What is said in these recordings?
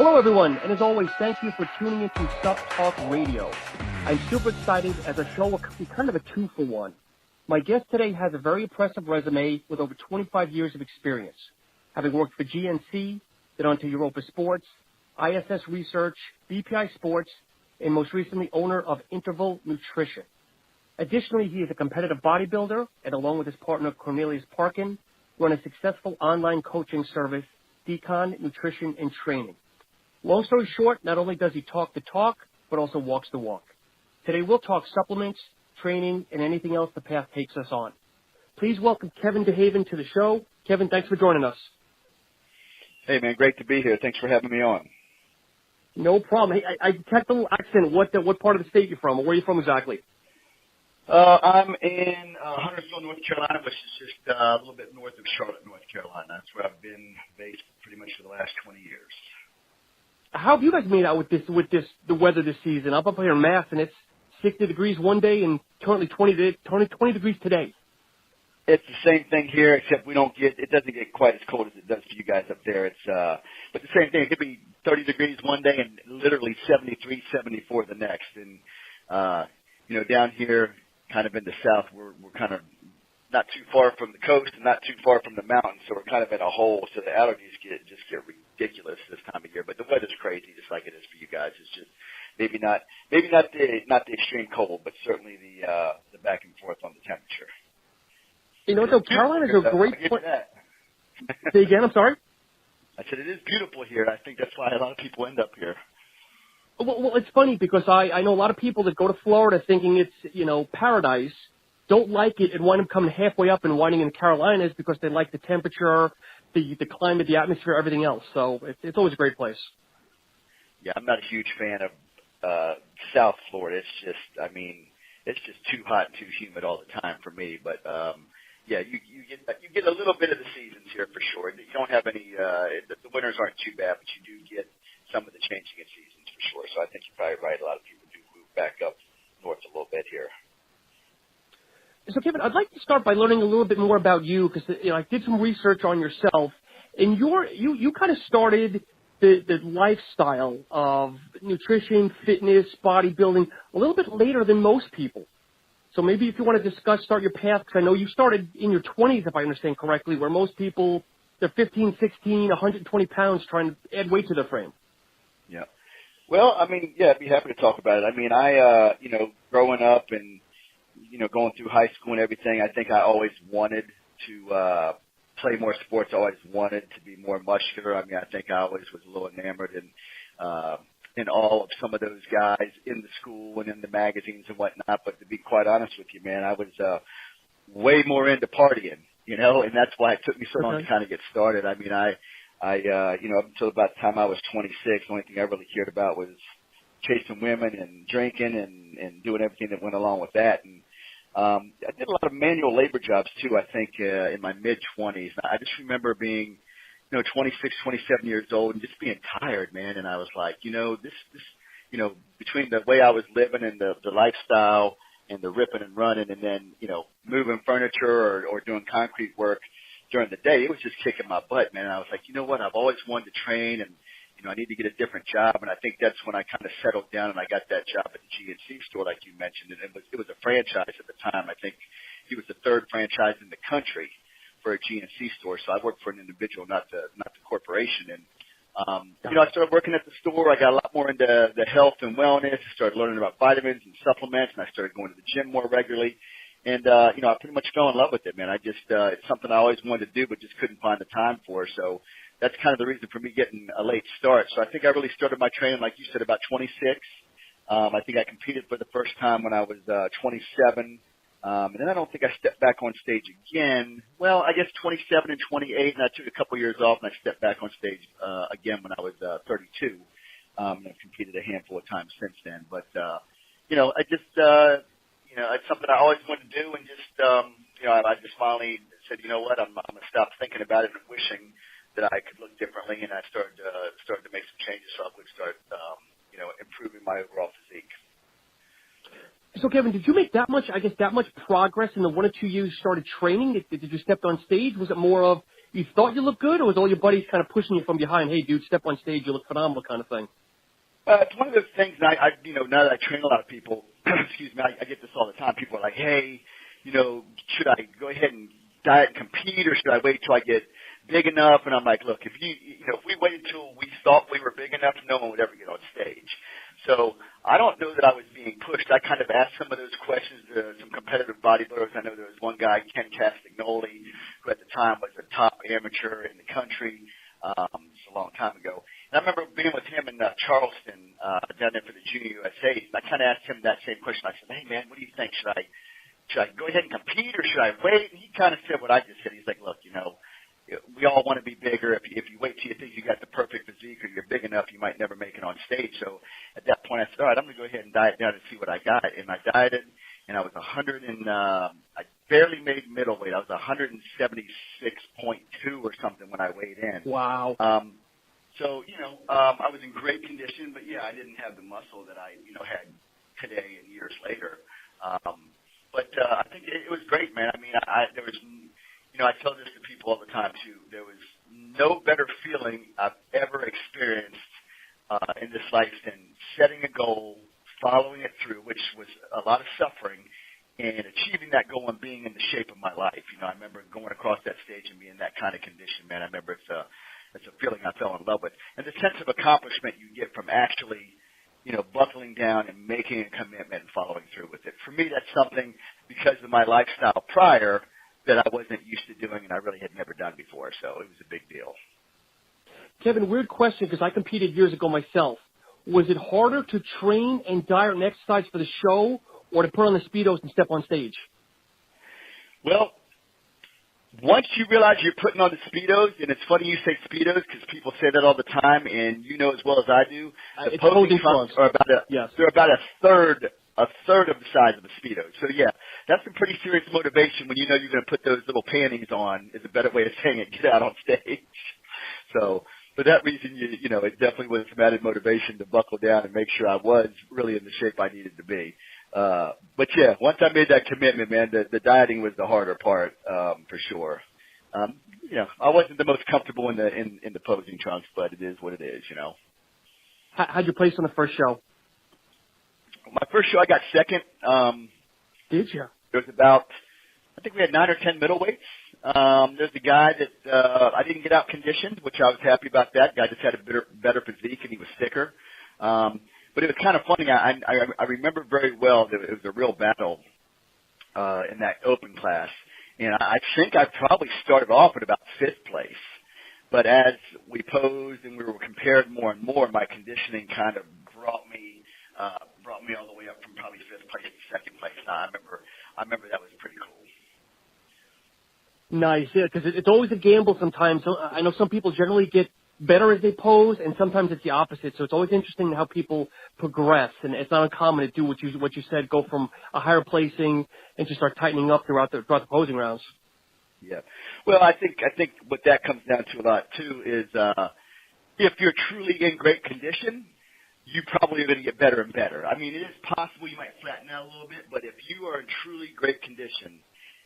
Hello, everyone, and as always, thank you for tuning into SuppTalk Radio. I'm super excited as a show will be kind of a two-for-one. My guest today has a very impressive resume with over 25 years of experience, having worked for GNC, then on to Europa Sports, ISS Research, BPI Sports, and most recently owner of Interval Nutrition. Additionally, he is a competitive bodybuilder, and along with his partner Cornelius Parkin, run a successful online coaching service, Decon Nutrition and Training. Long story short, not only does he talk the talk, but also walks the walk. Today we'll talk supplements, training, and anything else the path takes us on. Please welcome Kevin DeHaven to the show. Kevin, thanks for joining us. Hey, man, great to be here. Thanks for having me on. No problem. Hey, I detect a little accent. What part of the state you're from, or where are you from exactly? I'm in Huntersville, North Carolina, which is just a little bit north of Charlotte, North Carolina. That's where I've been based pretty much for the last 20 years. How have you guys made out with the weather this season? I'm up here in Mass, and it's 60 degrees one day and currently 20 degrees today. It's the same thing here, except it doesn't get quite as cold as it does for you guys up there. But the same thing. It could be 30 degrees one day and literally 73, 74 the next. And, down here, kind of in the South, we're kind of not too far from the coast and not too far from the mountains, so we're kind of in a hole. So the allergies get ridiculous this time of year. But the weather's crazy, just like it is for you guys. It's just maybe not the extreme cold, but certainly the back and forth on the temperature. So Carolina's a great place. Say again, I'm sorry? I said it is beautiful here. I think that's why a lot of people end up here. Well, it's funny because I know a lot of people that go to Florida thinking it's, paradise, don't like it and wind up coming halfway up and winding in the Carolinas because they like the temperature, the climate, the atmosphere, everything else. So it's always a great place. Yeah, I'm not a huge fan of South Florida. It's just too hot and too humid all the time for me. But yeah, you get a little bit of the seasons here for sure. You don't have any. The winters aren't too bad, but you do get some of the changing in seasons for sure. So I think you're probably right. A lot of people do move back up north a little bit here. So, Kevin, I'd like to start by learning a little bit more about you because I did some research on yourself, and you kind of started the lifestyle of nutrition, fitness, bodybuilding a little bit later than most people. So maybe if you want to start your path, because I know you started in your 20s, if I understand correctly, where most people, they're 15, 16, 120 pounds trying to add weight to their frame. Yeah. Well, I'd be happy to talk about it. I growing up and, going through high school and everything, I think I always wanted to play more sports. I always wanted to be more muscular. I think I always was a little enamored in all of some of those guys in the school and in the magazines and whatnot. But to be quite honest with you, man, I was way more into partying, and that's why it took me so long to kind of get started. Up until about the time I was 26, the only thing I really cared about was chasing women and drinking and doing everything that went along with that. And I did a lot of manual labor jobs too, I think, in my mid-20s. I just remember being, 26, 27 years old and just being tired, man. And I was like, this, between the way I was living and the lifestyle and the ripping and running and then, moving furniture or doing concrete work during the day, it was just kicking my butt, man. And I was like, you know what? I've always wanted to train and, I need to get a different job. And I think that's when I kind of settled down and I got that job at the GNC store, like you mentioned. And it was a franchise at the time. I think he was the third franchise in the country for a GNC store. So I worked for an individual, not the corporation. And, I started working at the store. I got a lot more into the health and wellness. I started learning about vitamins and supplements, and I started going to the gym more regularly. And, I pretty much fell in love with it, man. It's something I always wanted to do, but just couldn't find the time for. So that's kind of the reason for me getting a late start. So I think I really started my training, like you said, about 26. I think I competed for the first time when I was 27. And then I don't think I stepped back on stage again. Well, I guess 27 and 28, and I took a couple years off, and I stepped back on stage again when I was 32. And I've competed a handful of times since then. But, I just, it's something I always wanted to do, and just, I just finally said, you know what, I'm going to stop thinking about it and wishing that I could look differently, and I started to make some changes so I would start, improving my overall physique. So, Kevin, did you make that much progress in the 1 or 2 years you started training? Did you step on stage? Was it more of, you thought you looked good, or was all your buddies kind of pushing you from behind? Hey, dude, step on stage, you look phenomenal, kind of thing. It's one of those things. And I now that I train a lot of people, excuse me, I get this all the time. People are like, hey, should I go ahead and diet and compete, or should I wait till I get big enough? And I'm like, look, if we waited till we thought we were big enough, no one would ever get on stage. So I don't know that I was being pushed. I kind of asked some of those questions to some competitive bodybuilders. I know there was one guy, Ken Castagnoli, who at the time was a top amateur in the country. It's a long time ago. And I remember being with him in Charleston, down there for the Junior USA. And I kind of asked him that same question. I said, hey, man, what do you think? Should I go ahead and compete, or should I wait? And he kind of said what I just said. He's like, look, we all want to be bigger. If you wait till you think you got the perfect physique or you're big enough, you might never make it on stage. So at that point, I said, all right, I'm going to go ahead and diet down and see what I got. And I dieted, and I was I barely made middleweight. I was 176.2 or something when I weighed in. Wow. So, I was in great condition, but yeah, I didn't have the muscle that I, had today and years later. But I think it was great, man. I mean, there was, I tell this to people all the time too. There was no better feeling I've ever experienced in this life than setting a goal, following it through, which was a lot of suffering, and achieving that goal and being in the shape of my life. I remember going across that stage and being in that kind of condition, man. I remember it's a feeling I fell in love with, and the sense of accomplishment you get from actually buckling down and making a commitment and following through with it. For me, that's something, because of my lifestyle prior, that I wasn't used to doing and I really had never done before. So it was a big deal. Kevin, weird question, because I competed years ago myself. Was it harder to train and diet and exercise for the show, or to put on the Speedos and step on stage? Well, once you realize you're putting on the Speedos, and it's funny you say Speedos because people say that all the time, and you know as well as I do, the posing trunks are they're about a third of the size of the Speedos. So yeah, that's some pretty serious motivation when you know you're going to put those little panties on, is a better way of saying it, get out on stage. So for that reason, it definitely was some added motivation to buckle down and make sure I was really in the shape I needed to be. But yeah, once I made that commitment, man, the dieting was the harder part, for sure. I wasn't the most comfortable in the posing trunks, but it is what it is, How'd you place on the first show? My first show, I got second. Did you? There was I think we had 9 or 10 middleweights. There's a guy that I didn't get out conditioned, which I was happy about that. Guy just had a better physique, and he was thicker. But it was kind of funny. I remember very well that it was a real battle in that open class. And I think I probably started off at about 5th place. But as we posed and we were compared more and more, my conditioning kind of brought me all the way up from probably 5th place to 2nd place. I remember that was pretty cool. Nice, yeah, because it's always a gamble sometimes. So I know some people generally get better as they pose, and sometimes it's the opposite. So it's always interesting how people progress, and it's not uncommon to do what you said, go from a higher placing and just start tightening up throughout the posing rounds. Yeah. Well, I think what that comes down to a lot too is if you're truly in great condition, you probably are going to get better and better. I mean, it is possible you might flatten out a little bit, but if you are in truly great condition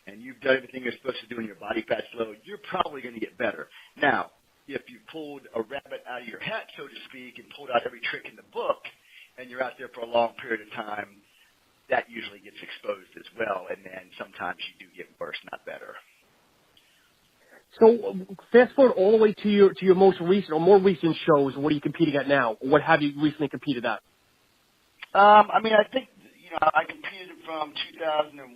and you've done everything you're supposed to do and your body fat's low, you're probably going to get better. Now, if you pulled a rabbit out of your hat, so to speak, and pulled out every trick in the book, and you're out there for a long period of time, that usually gets exposed as well, and then sometimes you do get worse, not better. So fast forward all the way to your most recent or more recent shows. What are you competing at now? What have you recently competed at? I mean, I think, I competed from 2001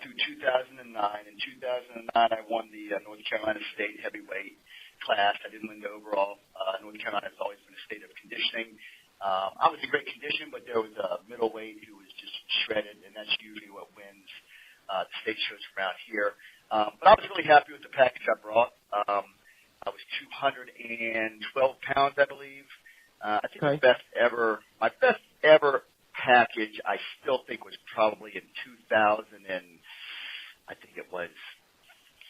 through 2009. In 2009, I won the North Carolina State heavyweight class. I didn't win the overall. North Carolina has always been a state of conditioning. I was in great condition, but there was a middleweight who was just shredded, and that's usually what wins the state shows around here. But I was really happy with the package I brought. I was 212 pounds, I believe. I think my best ever package, I still think, was probably in 2000, and I think it was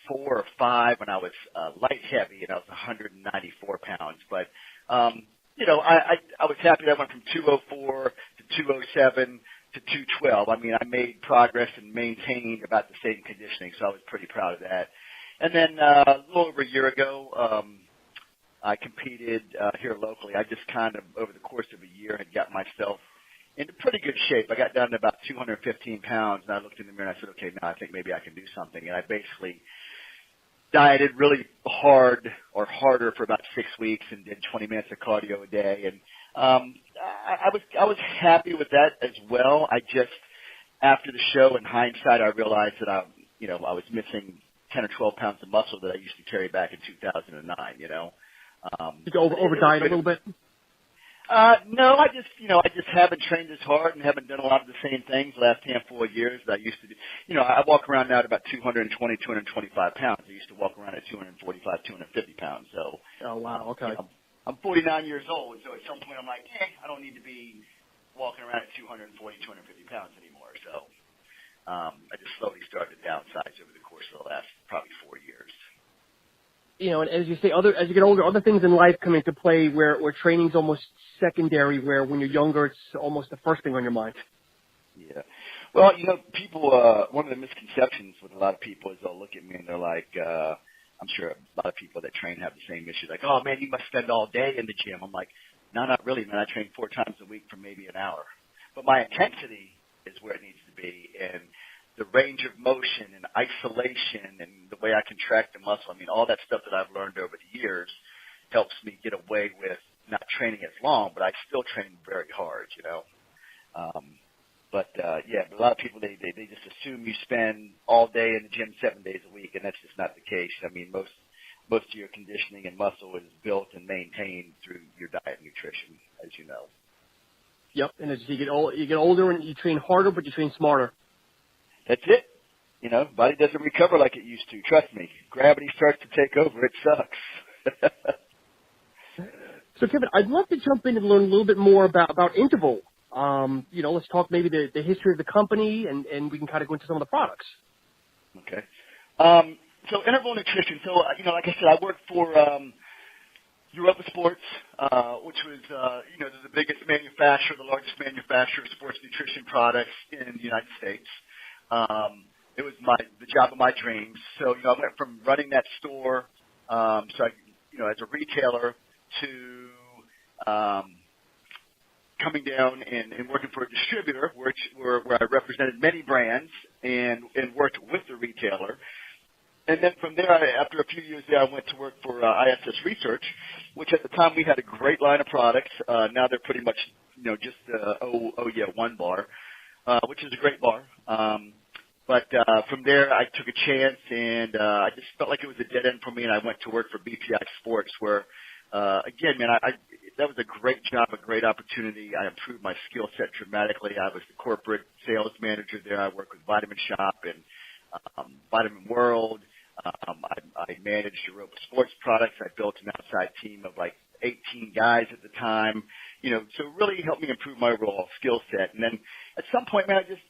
4 or 5 when I was light heavy, and I was 194 pounds. But I was happy that I went from 204 to 207 to 212. I mean, I made progress and maintained about the same conditioning, so I was pretty proud of that. And then a little over a year ago, I competed here locally. I just kind of, over the course of a year, had got myself into pretty good shape. I got down to about 215 pounds, and I looked in the mirror and I said, okay, now I think maybe I can do something. And I basically dieted really hard or harder for about 6 weeks and did 20 minutes of cardio a day. And I was happy with that as well. I just, after the show, in hindsight, I realized that I was missing 10 or 12 pounds of muscle that I used to carry back in 2009, Did you over-diet a little bit? No, I just haven't trained as hard and haven't done a lot of the same things the last handful of years that I used to do. I walk around now at about 220, 225 pounds. I used to walk around at 245, 250 pounds. So, oh wow, okay. I'm 49 years old, so at some point I'm like, I don't need to be walking around at 240, 250 pounds anymore. So, I just slowly started to downsize over the course of the last probably 4 years. And as you say, as you get older, other things in life come into play where training's almost secondary, where when you're younger, it's almost the first thing on your mind. Yeah. Well, people, one of the misconceptions with a lot of people is they'll look at me and they're like, I'm sure a lot of people that train have the same issue, like, oh man, you must spend all day in the gym. I'm like, no, not really, man. I train 4 times a week for maybe an hour. But my intensity is where it needs to be, and the range of motion and isolation and the way I contract the muscle. I mean, all that stuff that I've learned over the years helps me get away with not training as long, but I still train very hard, But a lot of people, they just assume you spend all day in the gym 7 days a week, and that's just not the case. I mean, most of your conditioning and muscle is built and maintained through your diet and nutrition, as you know. Yep, and as you get older and you train harder, but you train smarter. That's it. Body doesn't recover like it used to. Trust me. Gravity starts to take over. It sucks. So, Kevin, I'd love to jump in and learn a little bit more about Interval. Let's talk maybe the history of the company, and we can kind of go into some of the products. Okay. So Interval Nutrition. So, like I said, I work for Europa Sports, which was, they're the biggest manufacturer, the largest manufacturer of sports nutrition products in the United States. It was the job of my dreams. So, I went from running that store, as a retailer to, coming down and working for a distributor, where I represented many brands and worked with the retailer. And then from there, after a few years there, I went to work for ISS Research, which at the time we had a great line of products. Now they're pretty much, just one bar, which is a great bar. But from there, I took a chance, and I just felt like it was a dead end for me, and I went to work for BPI Sports, where, again, man, that was a great job, a great opportunity. I improved my skill set dramatically. I was the corporate sales manager there. I worked with Vitamin Shop and Vitamin World. I managed Europa Sports products. I built an outside team of like 18 guys at the time, so it really helped me improve my overall skill set. And then at some point, man, I just,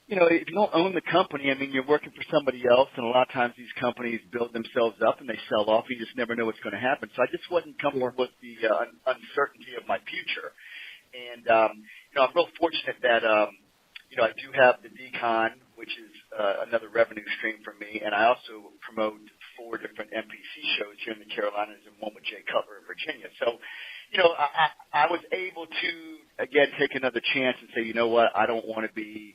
if you don't own the company, I mean, you're working for somebody else, and a lot of times these companies build themselves up and they sell off. You just never know what's going to happen. So I just wasn't comfortable with the uncertainty of my future. And, I'm real fortunate that, I do have the Decon, which is another revenue stream for me, and I also promote 4 different NPC shows here in the Carolinas and one with Jay Cutler in Virginia. So, I was able to, again, take another chance and say, you know what, I don't want to be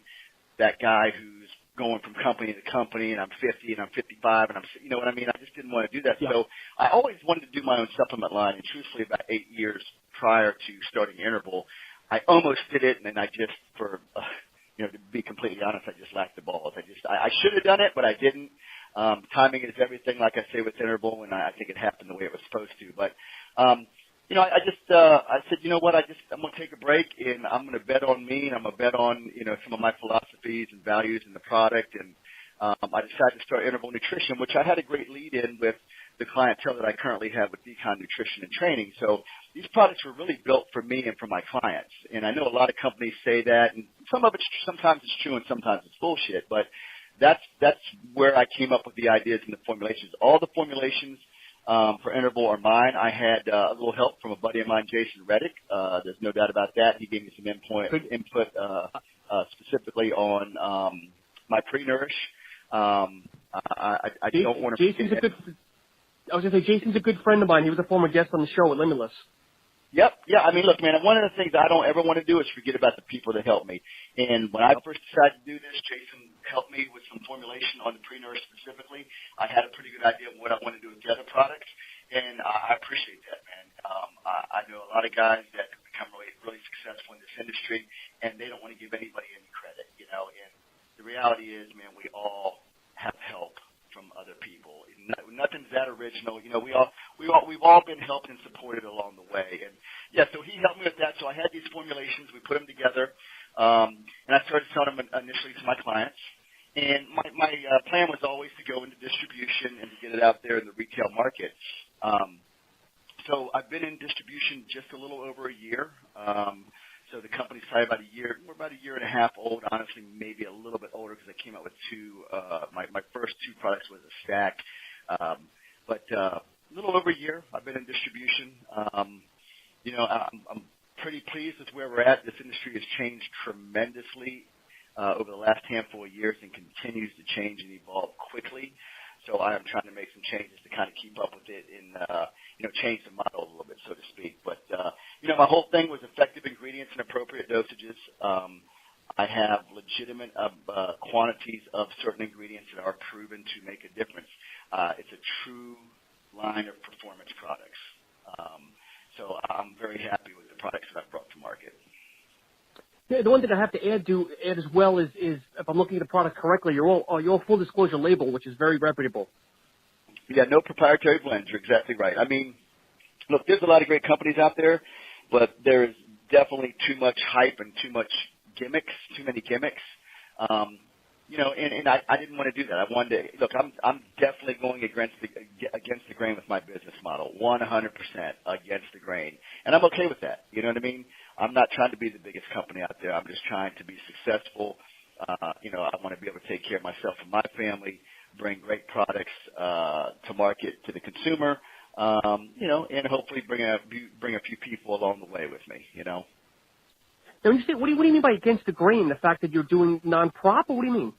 that guy who's going from company to company, and I'm 50 and I'm 55, and you know what I mean? I just didn't want to do that. Yeah. So I always wanted to do my own supplement line, and truthfully, about 8 years prior to starting Interval, I almost did it, and then I just, to be completely honest, I just lacked the balls. I should have done it, but I didn't. Timing is everything, like I say, with Interval, and I think it happened the way it was supposed to. But, I said, you know what, I'm going to take a break, and I'm going to bet on me, and I'm going to bet on, some of my philosophies and values in the product. And I decided to start Interval Nutrition, which I had a great lead in with the clientele that I currently have with Decon Nutrition and Training. So these products were really built for me and for my clients. And I know a lot of companies say that, and sometimes it's true and sometimes it's bullshit, but that's where I came up with the ideas and the formulations. All the formulations for Interval are mine. I had a little help from a buddy of mine, Jason Reddick. There's no doubt about that. He gave me some input specifically on my pre-nourish. I don't want to. Jason's a good. I was going to say Jason's a good friend of mine. He was a former guest on the show at Limitless. Yep. Yeah. I mean, look, man, one of the things I don't ever want to do is forget about the people that helped me. And when I first decided to do this, Jason helped me with some formulation on the pre-nourish specifically. I had a pretty good idea of what I wanted to do with the other products, and I appreciate that, man. I know a lot of guys that have become really, really successful in this industry, and they don't want to give anybody any credit, you know. And the reality is, man, we all have help from other people. Nothing's that original. You know, we've all been helped and supported along the way. And yeah, so he helped me with that. So I had these formulations. We put them together, and I started selling them initially to my clients. And my plan was always to go into distribution and to get it out there in the retail market. So I've been in distribution just a little over a year. So the company's probably about a year. We're about a year and a half old, honestly, maybe a little bit older because I came out with two. My first two products was a stack. But a little over a year I've been in distribution. You know, I'm pretty pleased with where we're at. This industry has changed tremendously over the last handful of years and continues to change and evolve quickly. So I am trying to make some changes to kind of keep up with it and, you know, change the model a little bit, so to speak. But, you know, my whole thing was effective ingredients and appropriate dosages. I have legitimate quantities of certain ingredients that are proven to make a difference. It's a true line of performance products. So I'm very happy with the products that I've brought to market. Yeah, the one thing I have to add as well is if I'm looking at the product correctly, you're all full disclosure label, which is very reputable. Yeah, no proprietary blends. You're exactly right. I mean, look, there's a lot of great companies out there, but there's definitely too much hype and too many gimmicks. You know, and I didn't want to do that. I wanted to look. I'm definitely going against the grain with my business model, 100% against the grain, and I'm okay with that. You know what I mean? I'm not trying to be the biggest company out there. I'm just trying to be successful. You know, I want to be able to take care of myself and my family, bring great products to market to the consumer. You know, and hopefully bring a few people along the way with me. You know. Now, when you say, what do you mean by against the grain? The fact that you're doing non-prop, or what do you mean?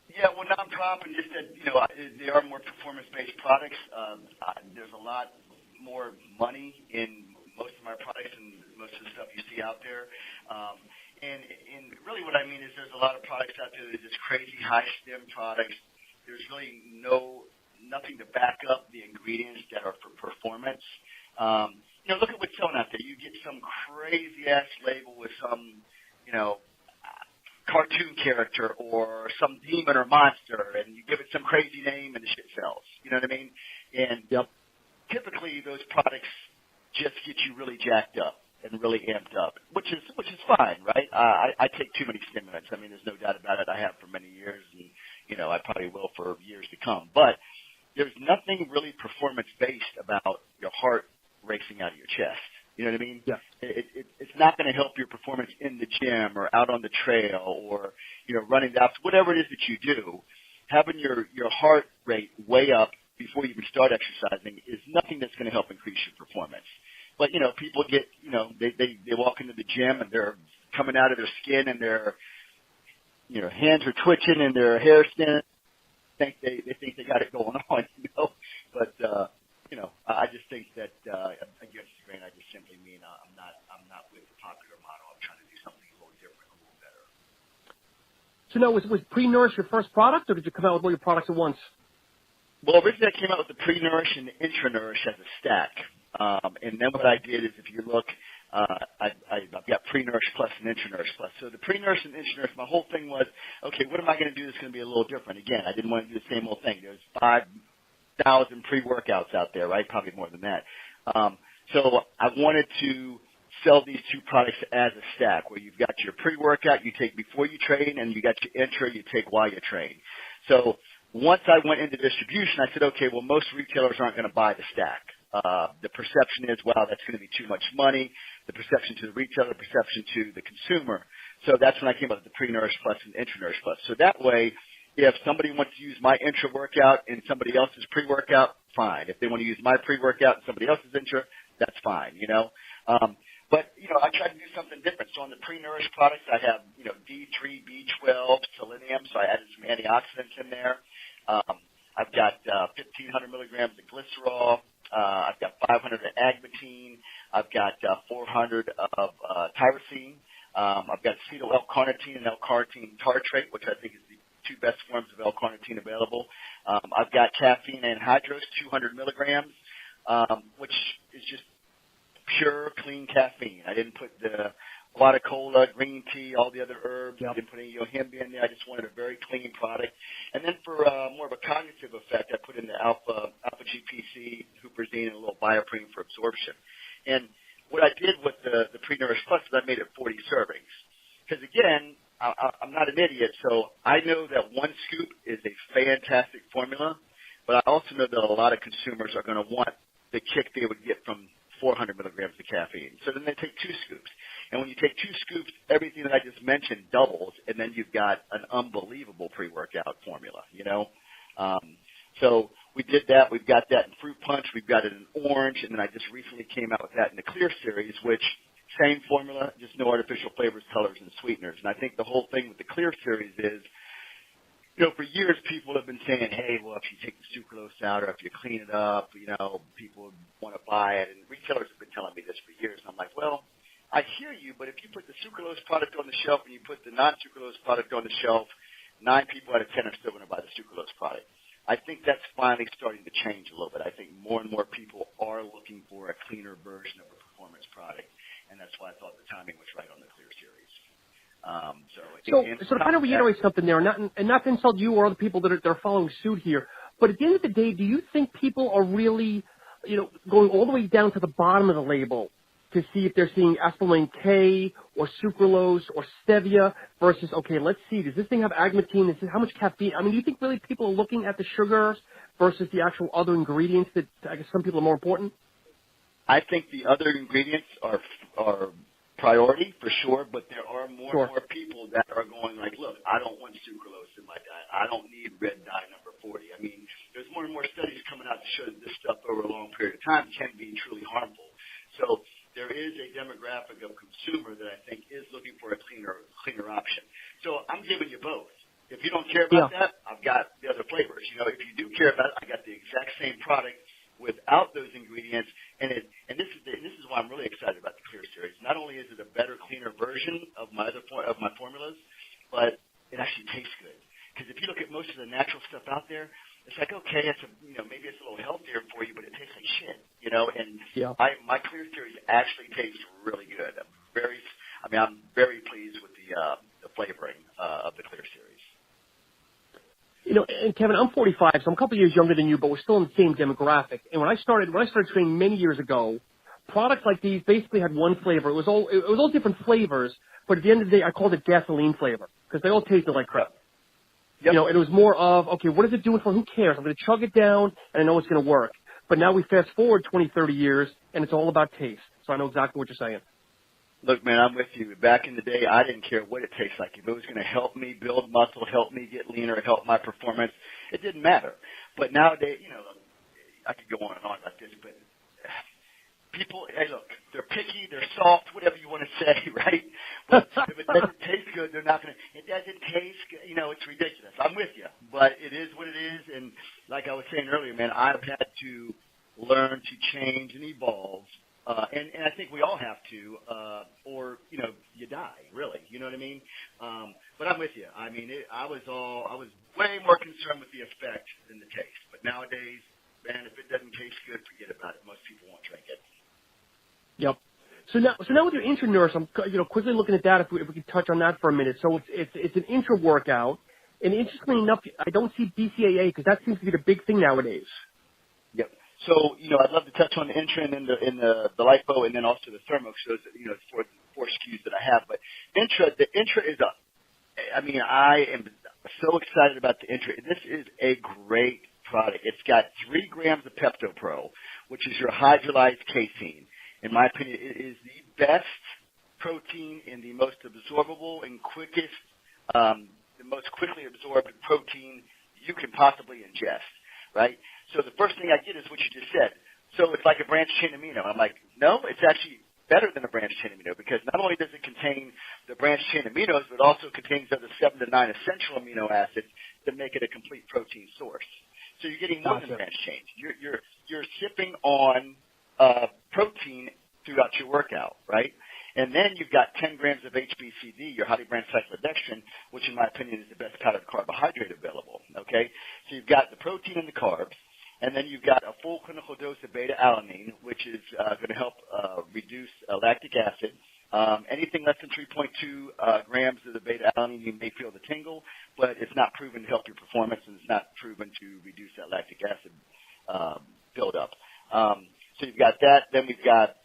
Yeah, well, non-prop and just that, you know, they are more performance-based products. There's a lot more money in most of my products and most of the stuff you see out there. And really what I mean is there's a lot of products out there that are just crazy high-stem products. There's really nothing to back up the ingredients that are for performance. You know, look at what's selling out there. You get some crazy-ass label with some, you know, cartoon character or some demon or monster, and you give it some crazy name and the shit sells. You know what I mean? And typically those products just get you really jacked up and really amped up, which is fine, right? I take too many stimulants. I mean, there's no doubt about it. I have for many years, and, you know, I probably will for years to come. But there's nothing really performance-based about your heart racing out of your chest. You know what I mean? Yeah. It's not going to help your performance in the gym or out on the trail or, you know, running laps, whatever it is that you do. Having your heart rate way up before you even start exercising is nothing that's going to help increase your performance. But, you know, people get, you know, they walk into the gym and they're coming out of their skin and their, you know, hands are twitching and their hair standing. They think they got it going on, you know. But, you know, I just think that against the grain, I just simply mean I'm not with the popular model. I'm trying to do something a little different, a little better. So now, was Pre-Nourish your first product, or did you come out with all your products at once? Well, originally I came out with the Pre-Nourish and the Intra-Nourish as a stack. And then what I did is, if you look, I've got Pre-Nourish Plus and Intra-Nourish Plus. So the Pre-Nourish and Intra-Nourish, my whole thing was, okay, what am I going to do that's going to be a little different? Again, I didn't want to do the same old thing. There's 5,000 pre-workouts out there, right? Probably more than that. So I wanted to sell these two products as a stack, where you've got your pre-workout you take before you train, and you got your intra you take while you train. So once I went into distribution, I said, okay, well, most retailers aren't going to buy the stack. The perception is, wow, that's going to be too much money. The perception to the retailer, the perception to the consumer. So that's when I came up with the Pre-Nourish Plus and Intra-Nourish Plus. So that way, if somebody wants to use my intra workout and somebody else's pre-workout, fine. If they want to use my pre-workout and somebody else's intra, that's fine, you know. But, you know, I tried to do something different. So on the pre-nourished products, I have, you know, D3, B12, selenium, so I added some antioxidants in there. I've got 1,500 milligrams of glycerol. I've got 500 of agmatine. I've got 400 of tyrosine. I've got acetyl L-carnitine and L-carnitine tartrate, which I think is the two best forms of L-carnitine available. I've got caffeine anhydrous, 200 milligrams, which is just pure, clean caffeine. I didn't put the Guada cola, green tea, all the other herbs. Yep. I didn't put any yohimbe in there. I just wanted a very clean product. And then for more of a cognitive effect, I put in the alpha GPC, huperzine, and a little bioprene for absorption. And what I did with the Pre-Nourish Plus is I made it 40 servings. Because, again, I'm not an idiot, so I know that one scoop is a fantastic formula, but I also know that a lot of consumers are going to want the kick they would get from 400 milligrams of caffeine. So then they take 2 scoops. And when you take 2 scoops, everything that I just mentioned doubles, and then you've got an unbelievable pre-workout formula, you know. So we did that. We've got that in Fruit Punch. We've got it in Orange. And then I just recently came out with that in the Clear Series, which same formula, just no artificial flavors, colors, and sweeteners. And I think the whole thing with the Clear Series is, you know, for years people have been saying, hey, well, if you take the sucralose out or if you clean it up, you know, people want to buy it. And retailers have been telling me this for years. And I'm like, well, I hear you, but if you put the sucralose product on the shelf and you put the non-sucralose product on the shelf, 9 people out of 10 are still going to buy the sucralose product. I think that's finally starting to change a little bit. I think more and more people are looking for a cleaner version of a performance product, and that's why I thought the timing was right on the Clear Series. So to kind of reiterate something there, and not to insult you or other people that are following suit here, but at the end of the day, do you think people are really, you know, going all the way down to the bottom of the label to see if they're seeing aspartame K or sucralose or stevia versus, okay, let's see, does this thing have agmatine? How much caffeine? I mean, do you think really people are looking at the sugars versus the actual other ingredients that I guess some people are more important? I think the other ingredients are priority for sure, but there are more and more people that are going like, look, I don't want sucralose in my diet. I don't need red dye number 40. I mean, there's more and more studies coming out to show that this stuff over a long period of time can be truly harmful. So there is a demographic of consumer that I think is looking for a cleaner option. So I'm giving you both. If you don't care about that, I've got the other flavors. You know, if you do care about it, I got the exact same product without those ingredients, and this is why I'm really excited about the Clear Series. Not only is it a better, cleaner version of my formulas, but it actually tastes good. Because if you look at most of the natural stuff out there, it's like, okay, maybe it's a little healthier for you, but it tastes like shit, you know. And my Clear Series actually tastes really good. I'm very pleased with the flavoring of the Clear Series. You know, and Kevin, I'm 45, so I'm a couple of years younger than you, but we're still in the same demographic. And when I started training many years ago, products like these basically had one flavor. It was all different flavors, but at the end of the day, I called it gasoline flavor because they all tasted like crap. Yep. You know, and it was more of, okay, what is it doing for? Who cares? I'm going to chug it down, and I know it's going to work. But now we fast forward 20, 30 years, and it's all about taste. So I know exactly what you're saying. Look, man, I'm with you. Back in the day, I didn't care what it tastes like. If it was going to help me build muscle, help me get leaner, help my performance, it didn't matter. But nowadays, you know, I could go on and on like this, but people, hey, look, they're picky, they're soft, whatever you want to say, right? But if it doesn't taste good, they're not going to. It doesn't taste good. You know, it's ridiculous. I'm with you. But it is what it is. And like I was saying earlier, man, I've had to learn to change and evolve. And I think we all have to, or, you know, you die, really. You know what I mean? But I'm with you. I mean, I was way more concerned with the effect than the taste. But nowadays, man, if it doesn't taste good, forget about it. Most people won't drink it. Yep. So now with your intra-nurse, I'm, you know, quickly looking at that, if we could touch on that for a minute. So it's an intra workout. And interestingly enough, I don't see BCAA because that seems to be the big thing nowadays. Yep. So, you know, I'd love to touch on the intra and then the lipo and then also the thermo, because those, you know, four SKUs that I have. But the intra is I am so excited about the intra. This is a great product. It's got 3 grams of PeptoPro, which is your hydrolyzed casein. In my opinion, it is the best protein and the most absorbable and the most quickly absorbed protein you can possibly ingest, right? So the first thing I get is what you just said. So it's like a branched chain amino. I'm like, no, it's actually better than a branched chain amino because not only does it contain the branched branched chain aminos, but also contains other 7 to 9 essential amino acids that make it a complete protein source. So you're getting more than branched chains. You're sipping on protein throughout your workout, right? And then you've got 10 grams of HBCD, your highly branched cyclodextrin, which in my opinion is the best powdered carbohydrate available, okay? So you've got the protein and the carbs, and then you've got a full clinical dose of beta-alanine, which is going to help reduce lactic acid. Anything less than 3.2 grams of the beta-alanine, you may feel the tingle, but it's not proven to help your performance, and it's not proven to reduce that lactic acid buildup. So you've got that. Then we've got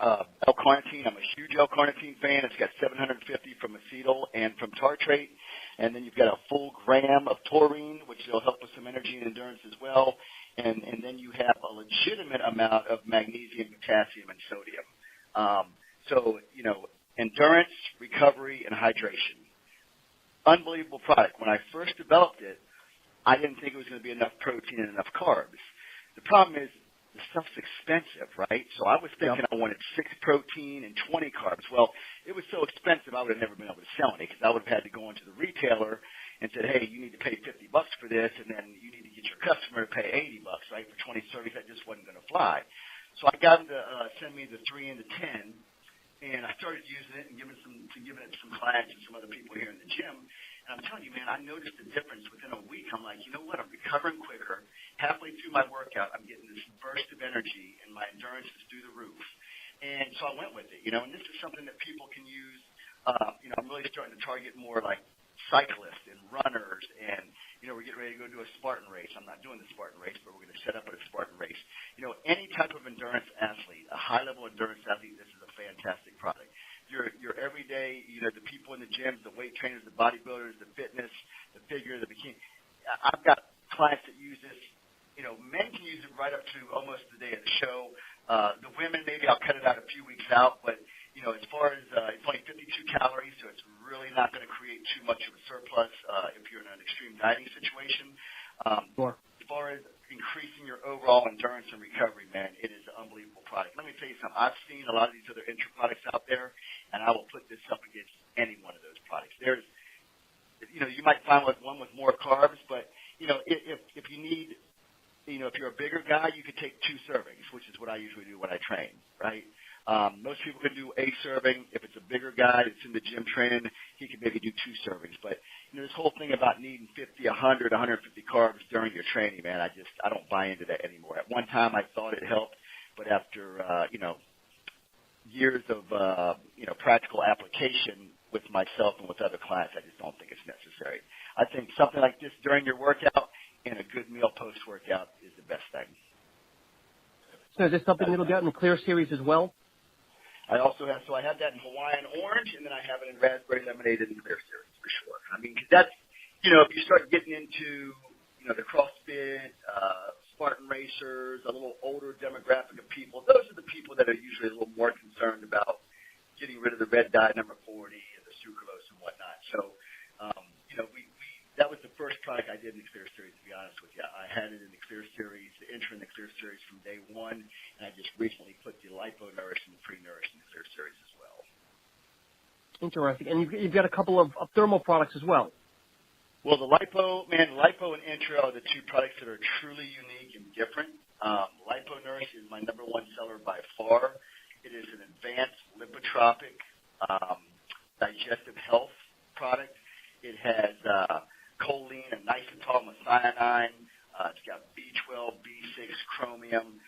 L-carnitine. I'm a huge L-carnitine fan. It's got 750 from acetyl and from tartrate. And then you've got a full gram of taurine, which will help with some energy and endurance as well. And then you have a legitimate amount of magnesium, potassium, and sodium. So, endurance, recovery, and hydration. Unbelievable product. When I first developed it, I didn't think it was going to be enough protein and enough carbs. The problem is the stuff's expensive, right? So I was thinking I wanted 6 protein and 20 carbs. Well, it was so expensive I would have never been able to sell any because I would have had to go into the retailer and said, hey, you need to pay $50 for this, and then you need to get your customer to pay $80, right, for 20 servings. That just wasn't going to fly. So I got them to send me the 3 and the 10. And I started using it and giving it to some clients and some other people here in the gym. And I'm telling you, man, I noticed a difference within a week. I'm like, you know what? I'm recovering quicker. Halfway through my workout, I'm getting this burst of energy, and my endurance is through the roof. And so I went with it, and this is something that people can use. I'm really starting to target more like cyclists and runners, and we're getting ready to go do a Spartan race. I'm not doing the Spartan race, but we're going to set up at a Spartan race. Any type of endurance athlete, a high-level endurance athlete, this is a fantastic product. Your everyday, the people in the gyms, the weight trainers, the bodybuilders, the fitness, the figure, the bikini. I've got clients that use this. Men can use it right up to almost the day of the show. The women, maybe I'll cut it out a few weeks out, but as far as it's only 52 calories, so it's really not going to create too much of a surplus if you're in an extreme dieting situation. Sure. As far as increasing your overall endurance and recovery, man, it is an unbelievable product. Let me tell you something. I've seen a lot of these other intra products out there, and I will put this up against any one of those products. There's, you might find one with more carbs, but if you need, if you're a bigger guy, you could take 2 servings, which is what I usually do when I train, right? Most people can do a serving. If it's a bigger guy that's in the gym training, he can maybe do 2 servings. But, this whole thing about needing 50, 100, 150 carbs during your training, man, I don't buy into that anymore. At one time I thought it helped, but after, years of, practical application with myself and with other clients, I just don't think it's necessary. I think something like this during your workout and a good meal post-workout is the best thing. So is this something that'll get in the Clear Series as well? I also have, I have that in Hawaiian Orange, and then I have it in Raspberry Lemonade in the Clear Series for sure. I mean, cause that's, if you start getting into, the CrossFit, Spartan racers, a little older demographic of people, those are the people that are usually a little more concerned about getting rid of the red dye number 40 and the sucralose and whatnot. So, that was the first product I did in the Clear Series, to be honest with you. I had it in the Clear Series, the intro in the Clear Series from day one, and I just recently put the Lipo Nourish and the Pre-Nourish in the Clear Series as well. Interesting. And you've got a couple of thermal products as well. Well, the Lipo and Intro are the 2 products that are truly unique and different. Lipo Nourish is my number 1 seller by far. It is an advanced lipotropic digestive health product. It has choline and inositol methionine. It's got B12, B6, chromium,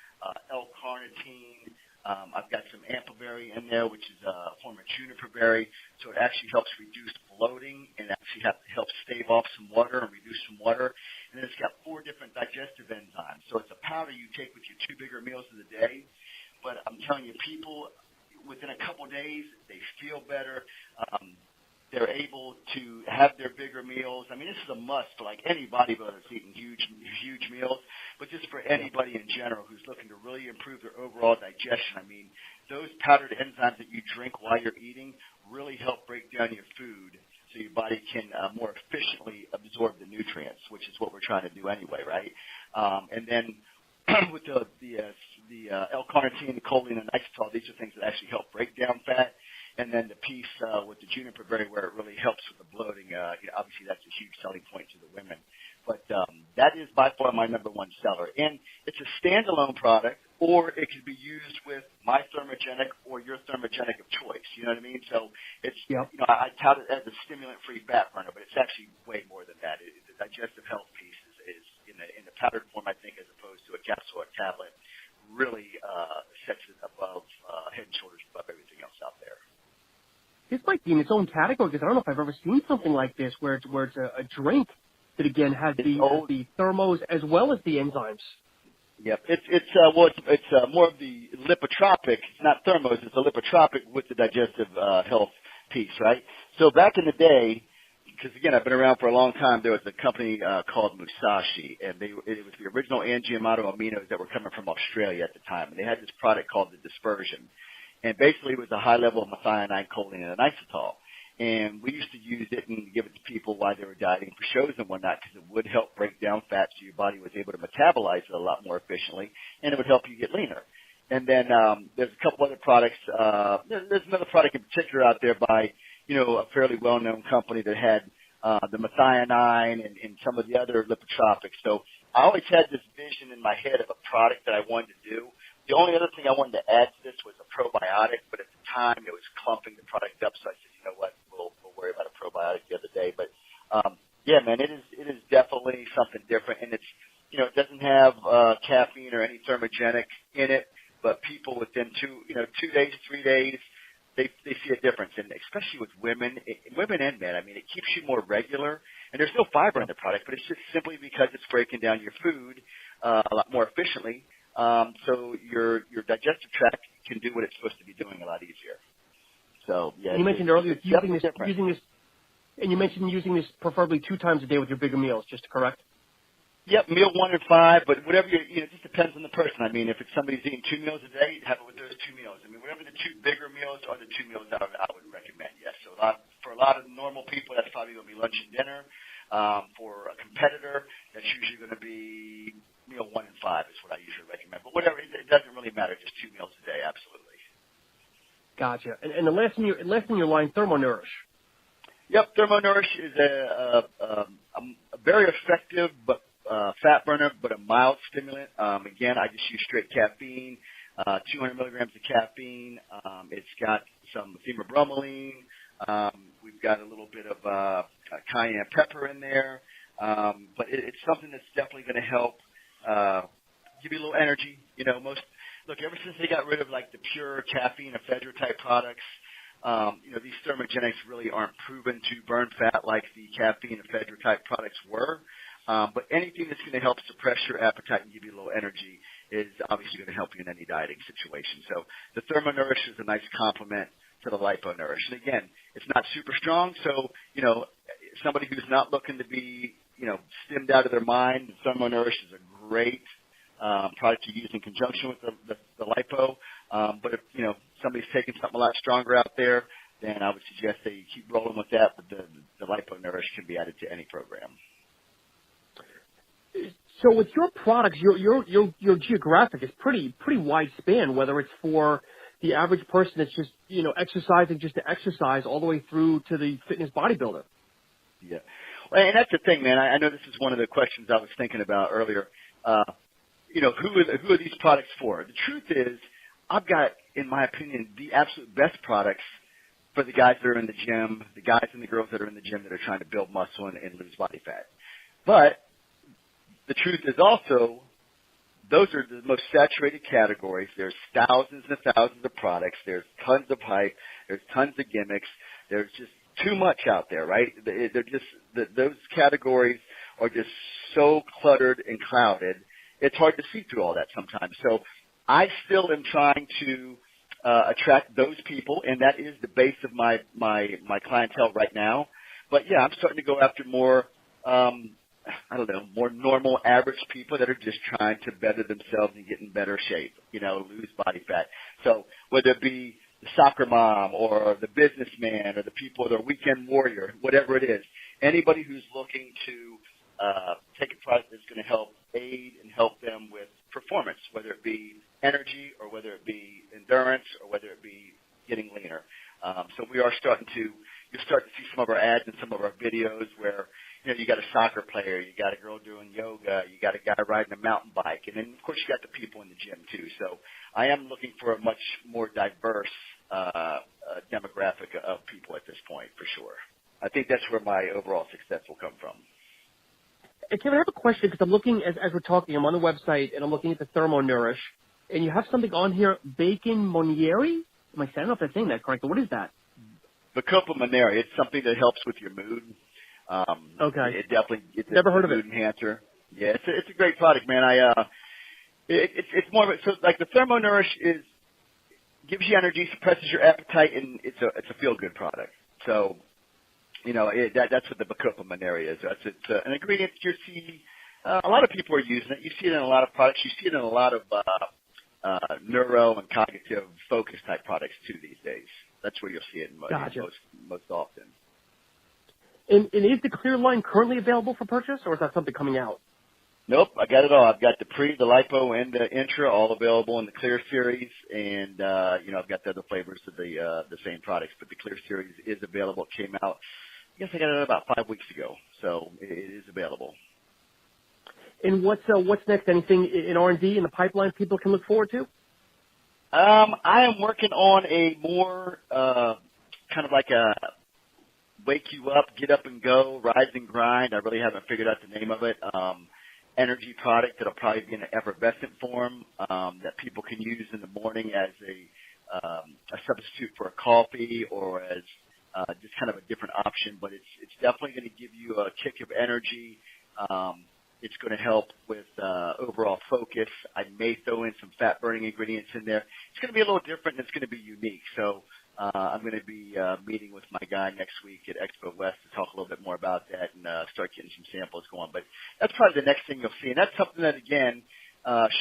L-carnitine. I've got some ampleberry in there, which is a form of juniper berry. So it actually helps reduce bloating and actually helps stave off some water and reduce some water. And then it's got 4 different digestive enzymes. So it's a powder you take with your 2 bigger meals of the day. But I'm telling you, people, within a couple of days, they feel better. They're able to have their bigger meals. I mean, this is a must for like any bodybuilder that's eating huge meals, but just for anybody in general who's looking to really improve their overall digestion. I mean, those powdered enzymes that you drink while you're eating really help break down your food so your body can more efficiently absorb the nutrients, which is what we're trying to do anyway, right? And then with the L-carnitine, the choline, and inositol, these are things that actually help break down fat. And then the piece with the juniper berry where it really helps with the bloating. Obviously, that's a huge selling point to the women. But that is by far my number one seller. And it's a standalone product, or it can be used with my thermogenic or your thermogenic of choice. You know what I mean? So it's, I tout it as a stimulant-free fat burner, but it's actually way more than that. The digestive health piece is in the powdered form, I think, as opposed to a capsule or tablet, really sets it above, head and shoulders above everything else out there. This might be in its own category, because I don't know if I've ever seen something like this where it's a drink that, again, has the thermos as well as the enzymes. Yep. It's more of the lipotropic. It's not thermos. It's a lipotropic with the digestive health piece, right? So back in the day, because, again, I've been around for a long time, there was a company called Musashi, and it was the original Angiomato aminos that were coming from Australia at the time. And they had this product called the Dispersion. And basically it was a high level of methionine, choline, and inositol. And we used to use it and give it to people while they were dieting for shows and whatnot, because it would help break down fat so your body was able to metabolize it a lot more efficiently, and it would help you get leaner. And then there's a couple other products. There's another product in particular out there by, a fairly well-known company that had the methionine and some of the other lipotropics. So I always had this vision in my head of a product that I wanted to do. The only other thing I wanted to add to this was a probiotic, but at the time it was clumping the product up, so I said, you know what, we'll worry about a probiotic the other day. But yeah, man, it is definitely something different, and it's it doesn't have caffeine or any thermogenic in it, but people within 2 days, 3 days, they see a difference, and especially with women and men. I mean, it keeps you more regular, and there's no fiber in the product, but it's just simply because it's breaking down your food a lot more efficiently. So your digestive tract can do what it's supposed to be doing a lot easier. So yeah. You mentioned earlier using this, and you mentioned using this preferably 2 times a day with your bigger meals. Just correct? Yep, meal 1 and 5, but whatever it just depends on the person. I mean, if it's somebody's eating 2 meals a day, have it with those 2 meals. I mean, whatever the 2 bigger meals are, the 2 meals I would recommend. Yes. So for a lot of normal people, that's probably going to be lunch and dinner. For a competitor, that's usually going to be meal 1 and 5 is what I usually recommend. But whatever, it doesn't really matter. Just 2 meals a day, absolutely. Gotcha. And the last in your line, ThermoNourish. Yep, ThermoNourish is a very effective but fat burner, but a mild stimulant. Again, I just use straight caffeine, 200 milligrams of caffeine. It's got some theobromelain. We've got a little bit of cayenne pepper in there. But it's something that's definitely going to help give you a little energy. Ever since they got rid of like the pure caffeine ephedra type products, these thermogenics really aren't proven to burn fat like the caffeine ephedra type products were. But anything that's going to help suppress your appetite and give you a little energy is obviously going to help you in any dieting situation. So the ThermoNourish is a nice complement to the LipoNourish. And again, it's not super strong, so, somebody who's not looking to be, stimmed out of their mind, the ThermoNourish is a great product to use in conjunction with the Lipo. But if, somebody's taking something a lot stronger out there, then I would suggest they keep rolling with that, but the LipoNourish can be added to any program. So with your products, your geographic is pretty wide span, whether it's for the average person that's just, exercising just to exercise all the way through to the fitness bodybuilder. Yeah. Well, and that's the thing, man. I know this is one of the questions I was thinking about earlier. Who are these products for? The truth is, I've got, in my opinion, the absolute best products for the guys that are in the gym, the guys and the girls that are in the gym that are trying to build muscle and lose body fat. But the truth is also, those are the most saturated categories. There's thousands and thousands of products. There's tons of hype. There's tons of gimmicks. There's just too much out there, right? They're just, those categories are just so cluttered and clouded. It's hard to see through all that sometimes. So I still am trying to attract those people, and that is the base of my clientele right now. But yeah, I'm starting to go after more, more normal, average people that are just trying to better themselves and get in better shape, lose body fat. So whether it be the soccer mom or the businessman or the people, the weekend warrior, whatever it is, anybody who's looking to take a product that's going to help aid and help them with performance, whether it be energy or whether it be endurance or whether it be getting leaner. So we are you'll start to see some of our ads and some of our videos where, you got a soccer player, you got a girl doing yoga, you got a guy riding a mountain bike, and then, of course, you got the people in the gym, too. So I am looking for a much more diverse demographic of people at this point, for sure. I think that's where my overall success will come from. Hey, Kevin, I have a question because I'm looking, as we're talking, I'm on the website, and I'm looking at the ThermoNourish, and you have something on here, Bacon Monieri? I don't know if I'm saying that correctly. What is that? Bacopa Moneri. It's something that helps with your mood. Okay. It definitely it's Never a heard of mood it. enhancer. Yeah, it's a great product, man. It's more of a, so like the ThermoNourish gives you energy, suppresses your appetite, and it's a feel good product. So, that's what the Bacopa Moneri is. It's an ingredient you see. A lot of people are using it. You see it in a lot of products. You see it in a lot of neuro and cognitive focus type products too these days. That's where you'll see it most often. And is the Clear line currently available for purchase, or is that something coming out? Nope, I got it all. I've got the pre, the lipo, and the intra all available in the Clear series, and I've got the other flavors of the same products. But the Clear series is available. It came out, I guess I got it about 5 weeks ago, so it is available. And what's next? Anything in R&D in the pipeline people can look forward to? I am working on a more kind of like a wake you up, get up and go, rise and grind. I really haven't figured out the name of it. Energy product that'll probably be in an effervescent form that people can use in the morning as a substitute for a coffee or as just kind of a different option. But it's definitely going to give you a kick of energy. It's going to help with overall focus. I may throw in some fat-burning ingredients in there. It's going to be a little different, and it's going to be unique. So I'm going to be meeting with my guy next week at Expo West to talk a little bit more about that and start getting some samples going. But that's probably the next thing you'll see. And that's something that, again,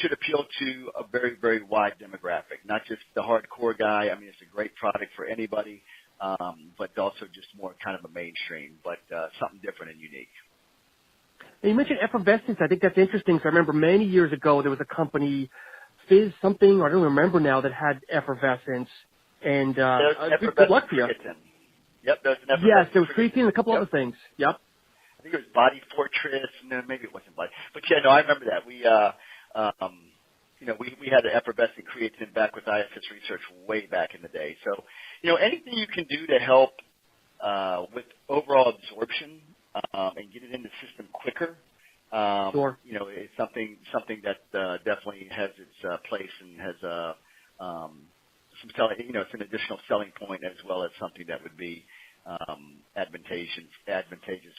should appeal to a very, very wide demographic, not just the hardcore guy. I mean, it's a great product for anybody, but also just more kind of a mainstream, but something different and unique. Now, you mentioned effervescence. I think that's interesting. So I remember many years ago there was a company, Fizz something, or I don't remember now, that had effervescence. And good luck to you. Yep, there's an effervescence. Yes, there was creatine and a couple other things. Yep. I think it was Body Fortress. No, maybe it wasn't Body. But yeah, no, I remember that. We had the effervescent creatine back with IFS Research way back in the day. So, anything you can do to help with overall absorption and get it in the system quicker, sure. It's something that definitely has its place and has some selling. It's an additional selling point as well as something that would be advantageous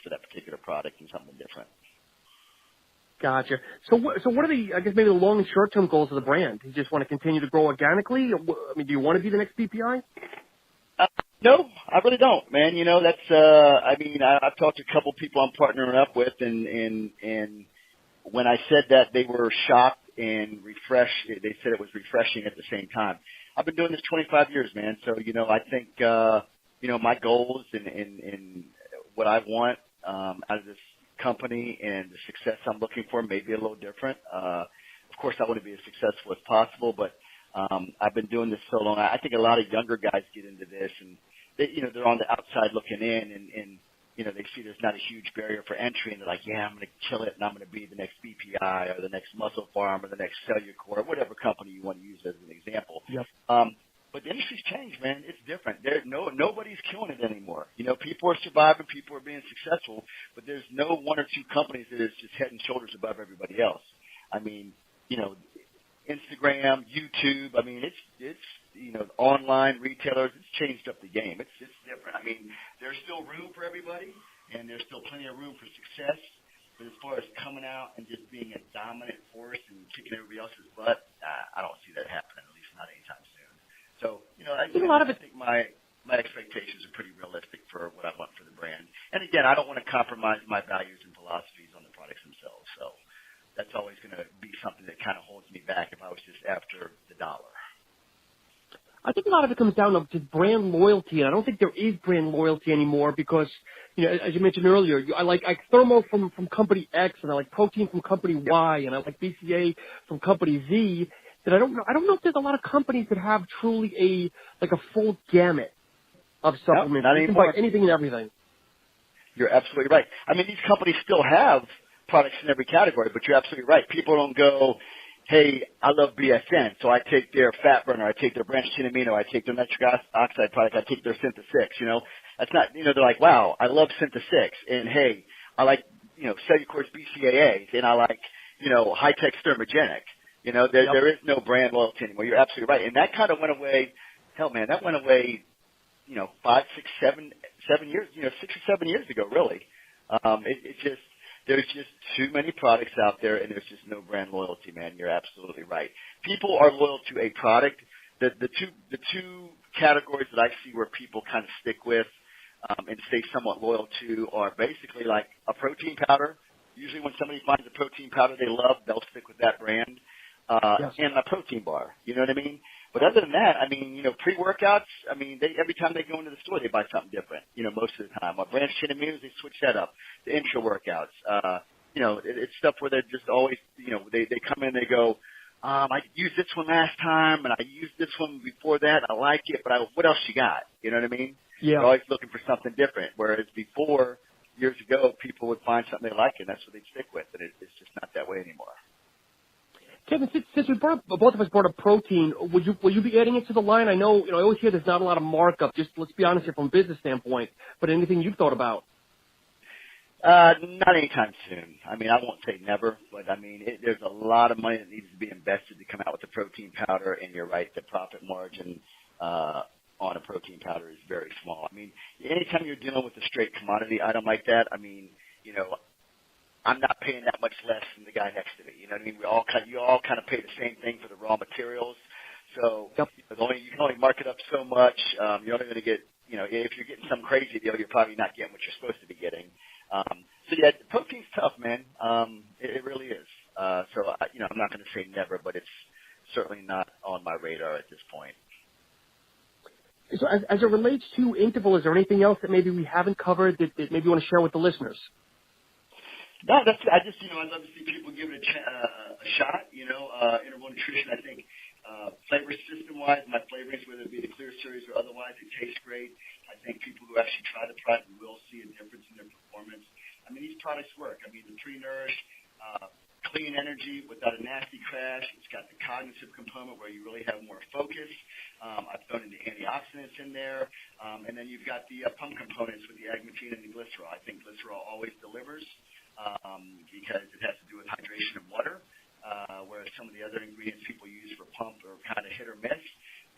for that particular product and something different. Gotcha. So what are the, I guess, maybe the long and short-term goals of the brand? Do you just want to continue to grow organically? I mean, do you want to be the next BPI? No, I really don't, man. I've talked to a couple people I'm partnering up with, and when I said that, they were shocked and refreshed. They said it was refreshing at the same time. I've been doing this 25 years, man. So, I think, my goals and what I want out of this company and the success I'm looking for may be a little different. Of course, I want to be as successful as possible, but I've been doing this so long. I think a lot of younger guys get into this, and they're on the outside looking in, and they see there's not a huge barrier for entry, and they're like, yeah, I'm going to kill it, and I'm going to be the next BPI or the next Muscle Farm or the next Cellucor, or whatever company you want to use as an example. Yep. But the industry's changed, man. It's different. Nobody's killing it anymore. People are surviving, people are being successful, but there's no one or two companies that is just head and shoulders above everybody else. I mean, Instagram, YouTube. I mean, it's online retailers. It's changed up the game. It's different. I mean, there's still room for everybody, and there's still plenty of room for success. But as far as coming out and just being a dominant force and kicking everybody else's butt, I don't see that happening. At least not anytime soon. So, I think my expectations are pretty realistic for what I want for the brand. And again, I don't want to compromise my values and philosophies on the products themselves. So that's always going to be something that kind of holds me back if I was just after the dollar. I think a lot of it comes down to brand loyalty, and I don't think there is brand loyalty anymore because, as you mentioned earlier, I like Thermo from company X, and I like protein from company Y, and I like BCA from company Z. That I don't know if there's a lot of companies that have truly a full gamut. of supplements. No, not you can anymore. buy anything and everything. You're absolutely right. I mean, these companies still have products in every category, but you're absolutely right. People don't go, hey, I love BSN, so I take their fat burner, I take their branched chain amino, I take their nitric oxide product, I take their Synta 6, That's not, they're like, wow, I love Synta 6, and hey, I like, Cellucor's BCAAs, and I like, high-tech Thermogenic. There is no brand loyalty anymore. You're absolutely right. And that kind of went away, hell man, that went away, 5, 6, 7 years, 6 or 7 years ago, really. There's just too many products out there, and there's just no brand loyalty, man. You're absolutely right. People are loyal to a product. The two categories that I see where people kind of stick with and stay somewhat loyal to are basically like a protein powder. Usually when somebody finds a protein powder they love, they'll stick with that brand, and a protein bar. You know what I mean? But other than that, I mean, pre-workouts, I mean, every time they go into the store, they buy something different, most of the time. Branched chain aminos, they switch that up. The intra workouts, it's stuff where they're just always, they come in, they go, I used this one last time, and I used this one before that, and I like it, but what else you got? You know what I mean? Yeah. They're always looking for something different, whereas before, years ago, people would find something they like, and that's what they'd stick with, and it's just not that way anymore. Kevin, since both of us brought up protein, would you be adding it to the line? I know, I always hear there's not a lot of markup. Just let's be honest here from a business standpoint. But anything you've thought about? Not anytime soon. I mean, I won't say never, but I mean, there's a lot of money that needs to be invested to come out with a protein powder. And you're right, the profit margin on a protein powder is very small. I mean, anytime you're dealing with a straight commodity item like that, I mean, I'm not paying that much less than the guy next to me. You know what I mean? You all kind of pay the same thing for the raw materials. So you can only mark it up so much. You're only going to get, if you're getting some crazy deal, you're probably not getting what you're supposed to be getting. So yeah, protein's tough, man. It really is. So I'm not going to say never, but it's certainly not on my radar at this point. So as it relates to interval, is there anything else that maybe we haven't covered that maybe you want to share with the listeners? No, I love to see people give it a shot. Interval nutrition, I think, flavor system-wise, my flavorings, whether it be the clear series or otherwise, it tastes great. I think people who actually try the product will see a difference in their performance. I mean, these products work. I mean, the pre-nourished, clean energy without a nasty crash. It's got the cognitive component where you really have more focus. I've thrown in the antioxidants in there. And then you've got the pump components with the agmatine and the glycerol. I think glycerol always delivers. Because it has to do with hydration and water, whereas some of the other ingredients people use for pump are kind of hit or miss.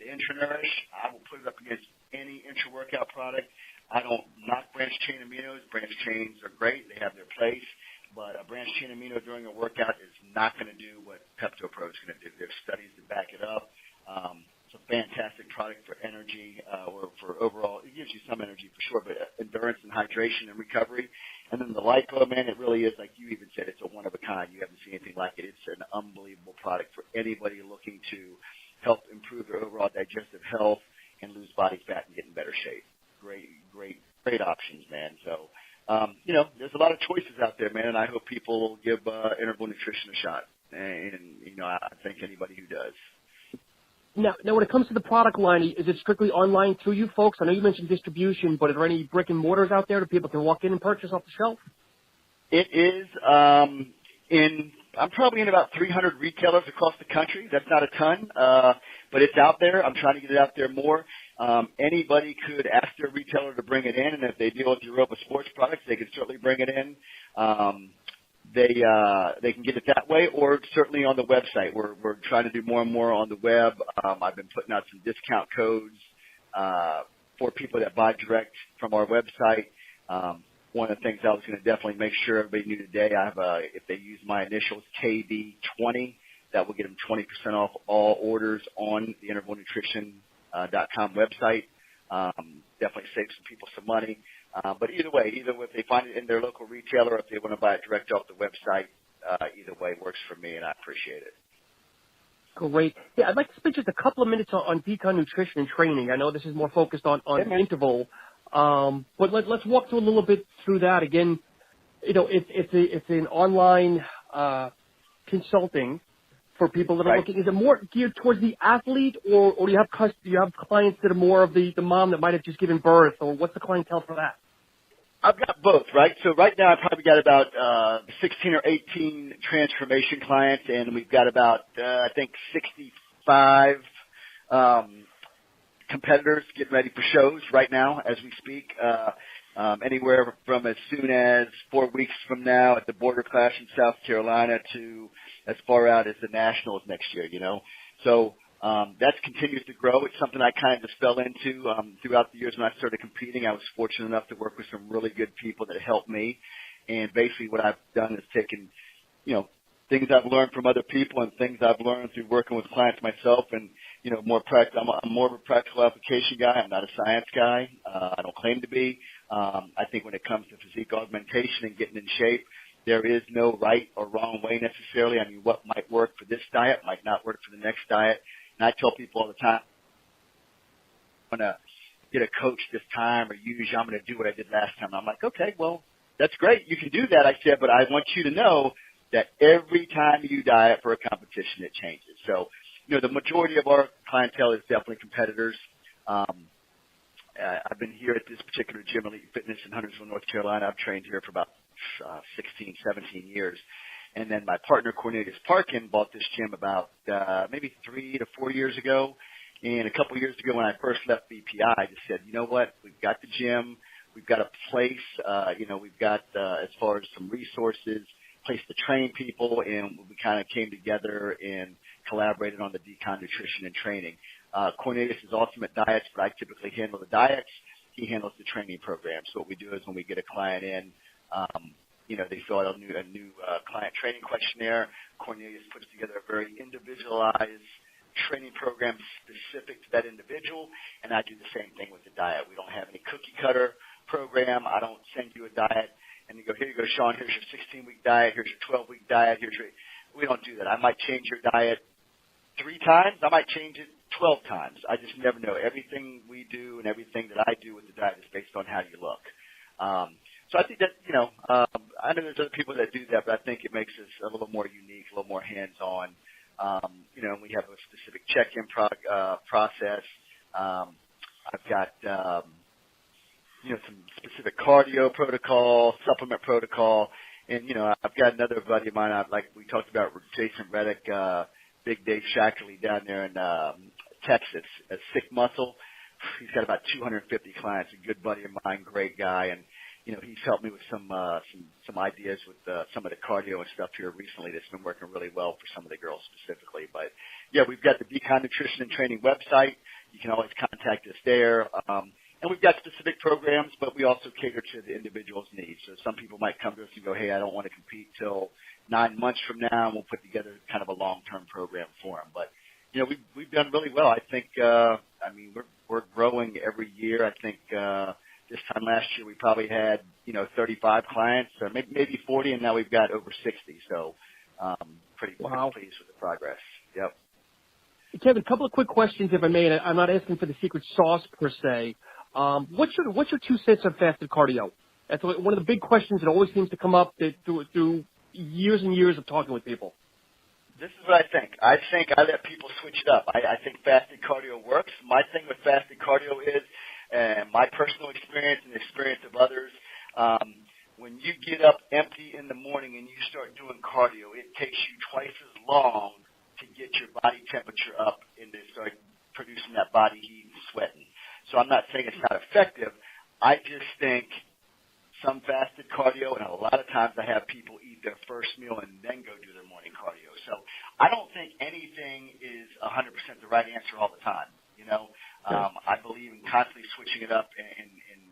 The intra-nourish, I will put it up against any intra-workout product. I don't knock branched chain aminos. Branched chains are great. They have their place. But a branched chain amino during a workout is not going to do what PeptoPro is going to do. There's studies to back it up. It's a fantastic product for energy or for overall. It gives you some energy for sure, but endurance and hydration and recovery. And then the lipo, man, it really is, like you even said, it's a one of a kind. You haven't seen anything like it. It's an unbelievable product for anybody looking to help improve their overall digestive health and lose body fat and get in better shape. Great options, man. So, there's a lot of choices out there, man, and I hope people will give interval nutrition a shot. And I think anybody who does. Now, when it comes to the product line, is it strictly online through you folks? I know you mentioned distribution, but are there any brick and mortars out there that people can walk in and purchase off the shelf? It is I'm probably in about 300 retailers across the country. That's not a ton, but it's out there. I'm trying to get it out there more. Anybody could ask their retailer to bring it in, and if they deal with Europa Sports products, they can certainly bring it in. They can get it that way, or certainly on the website. We're trying to do more and more on the web. I've been putting out some discount codes for people that buy direct from our website. One of the things I was going to definitely make sure everybody knew today, I have if they use my initials KD20, that will get them 20% off all orders on the intervalnutrition.com website. Definitely save some people some money. But either way, either if they find it in their local retailer or if they want to buy it direct off the website, either way works for me, and I appreciate it. Great. Yeah, I'd like to spend just a couple of minutes on Decon nutrition and training. I know this is more focused on interval, but let's walk through a little bit through that. Again, it's an online consulting for people that are Right. looking? Is it more geared towards the athlete, or do you have clients that are more of the mom that might have just given birth, or what's the clientele for that? I've got both, right? So right now I've probably got about 16 or 18 transformation clients, and we've got about, I think, 65 competitors getting ready for shows right now as we speak. Anywhere from as soon as 4 weeks from now at the Border Clash in South Carolina to as far out as the Nationals next year, you know. So that continues to grow. It's something I kind of just fell into throughout the years when I started competing. I was fortunate enough to work with some really good people that helped me. And basically what I've done is taken, you know, things I've learned from other people and things I've learned through working with clients myself, and you know, I'm more of a practical application guy. I'm not a science guy. I don't claim to be. I think when it comes to physique augmentation and getting in shape, there is no right or wrong way necessarily. I mean, what might work for this diet might not work for the next diet. And I tell people all the time, I'm going to get a coach this time, or usually I'm going to do what I did last time. I'm like, okay, well, that's great. You can do that, I said, but I want you to know that every time you diet for a competition, it changes. So, you know, the majority of our clientele is definitely competitors. I've been here at this particular gym, Elite Fitness in Huntersville, North Carolina. I've trained here for about 16, 17 years. And then my partner, Cornelius Parkin, bought this gym about maybe 3 to 4 years ago. And a couple of years ago when I first left BPI, I just said, you know what, we've got the gym, we've got a place, you know, we've got as far as some resources, place to train people, and we kind of came together and collaborated on the Decon nutrition and training. Cornelius is Ultimate Diets, but I typically handle the diets. He handles the training program. So what we do is when we get a client in, you know, they fill out a new client training questionnaire. Cornelius puts together a very individualized training program specific to that individual, and I do the same thing with the diet. We don't have any cookie cutter program. I don't send you a diet and you go, here you go, Sean, here's your 16-week diet, here's your 12-week diet, we don't do that. I might change your diet 3 times. I might change it 12 times. I just never know. Everything we do and everything that I do with the diet is based on how you look. So I think that, you know, I know there's other people that do that, but I think it makes us a little more unique, a little more hands-on. You know, we have a specific check-in process. I've got, you know, some specific cardio protocol, supplement protocol. And, you know, I've got another buddy of mine, like we talked about, Jason Reddick, Big Dave Shackley down there in Texas, a Sick Muscle. He's got about 250 clients, a good buddy of mine, great guy. And, you know, he's helped me with some ideas with some of the cardio and stuff here recently that's been working really well for some of the girls specifically. But, yeah, we've got the Decon Nutrition and Training website. You can always contact us there. And we've got specific programs, but we also cater to the individual's needs. So some people might come to us and go, hey, I don't want to compete till 9 months from now, and we'll put together kind of a long-term program for them. But, you know, we've done really well. I think, I mean, we're growing every year. I think this time last year we probably had, you know, 35 clients, or maybe 40, and now we've got over 60. So pretty pleased with the progress. Yep. Kevin, a couple of quick questions, if I may. And I'm not asking for the secret sauce per se. What's your 2 cents on fasted cardio? That's one of the big questions that always seems to come up through years and years of talking with people. This is what I think. I think I let people switch it up. I think fasted cardio works. My thing with fasted cardio is, my personal experience and the experience of others, when you get up empty in the morning and you start doing cardio, it takes you twice as long to get your body temperature up and to start producing that body heat and sweating. So I'm not saying it's not effective. I just think some fasted cardio, and a lot of times I have people eat their first meal and then go do their morning cardio. So I don't think anything is 100% the right answer all the time. You know, I believe in constantly switching it up and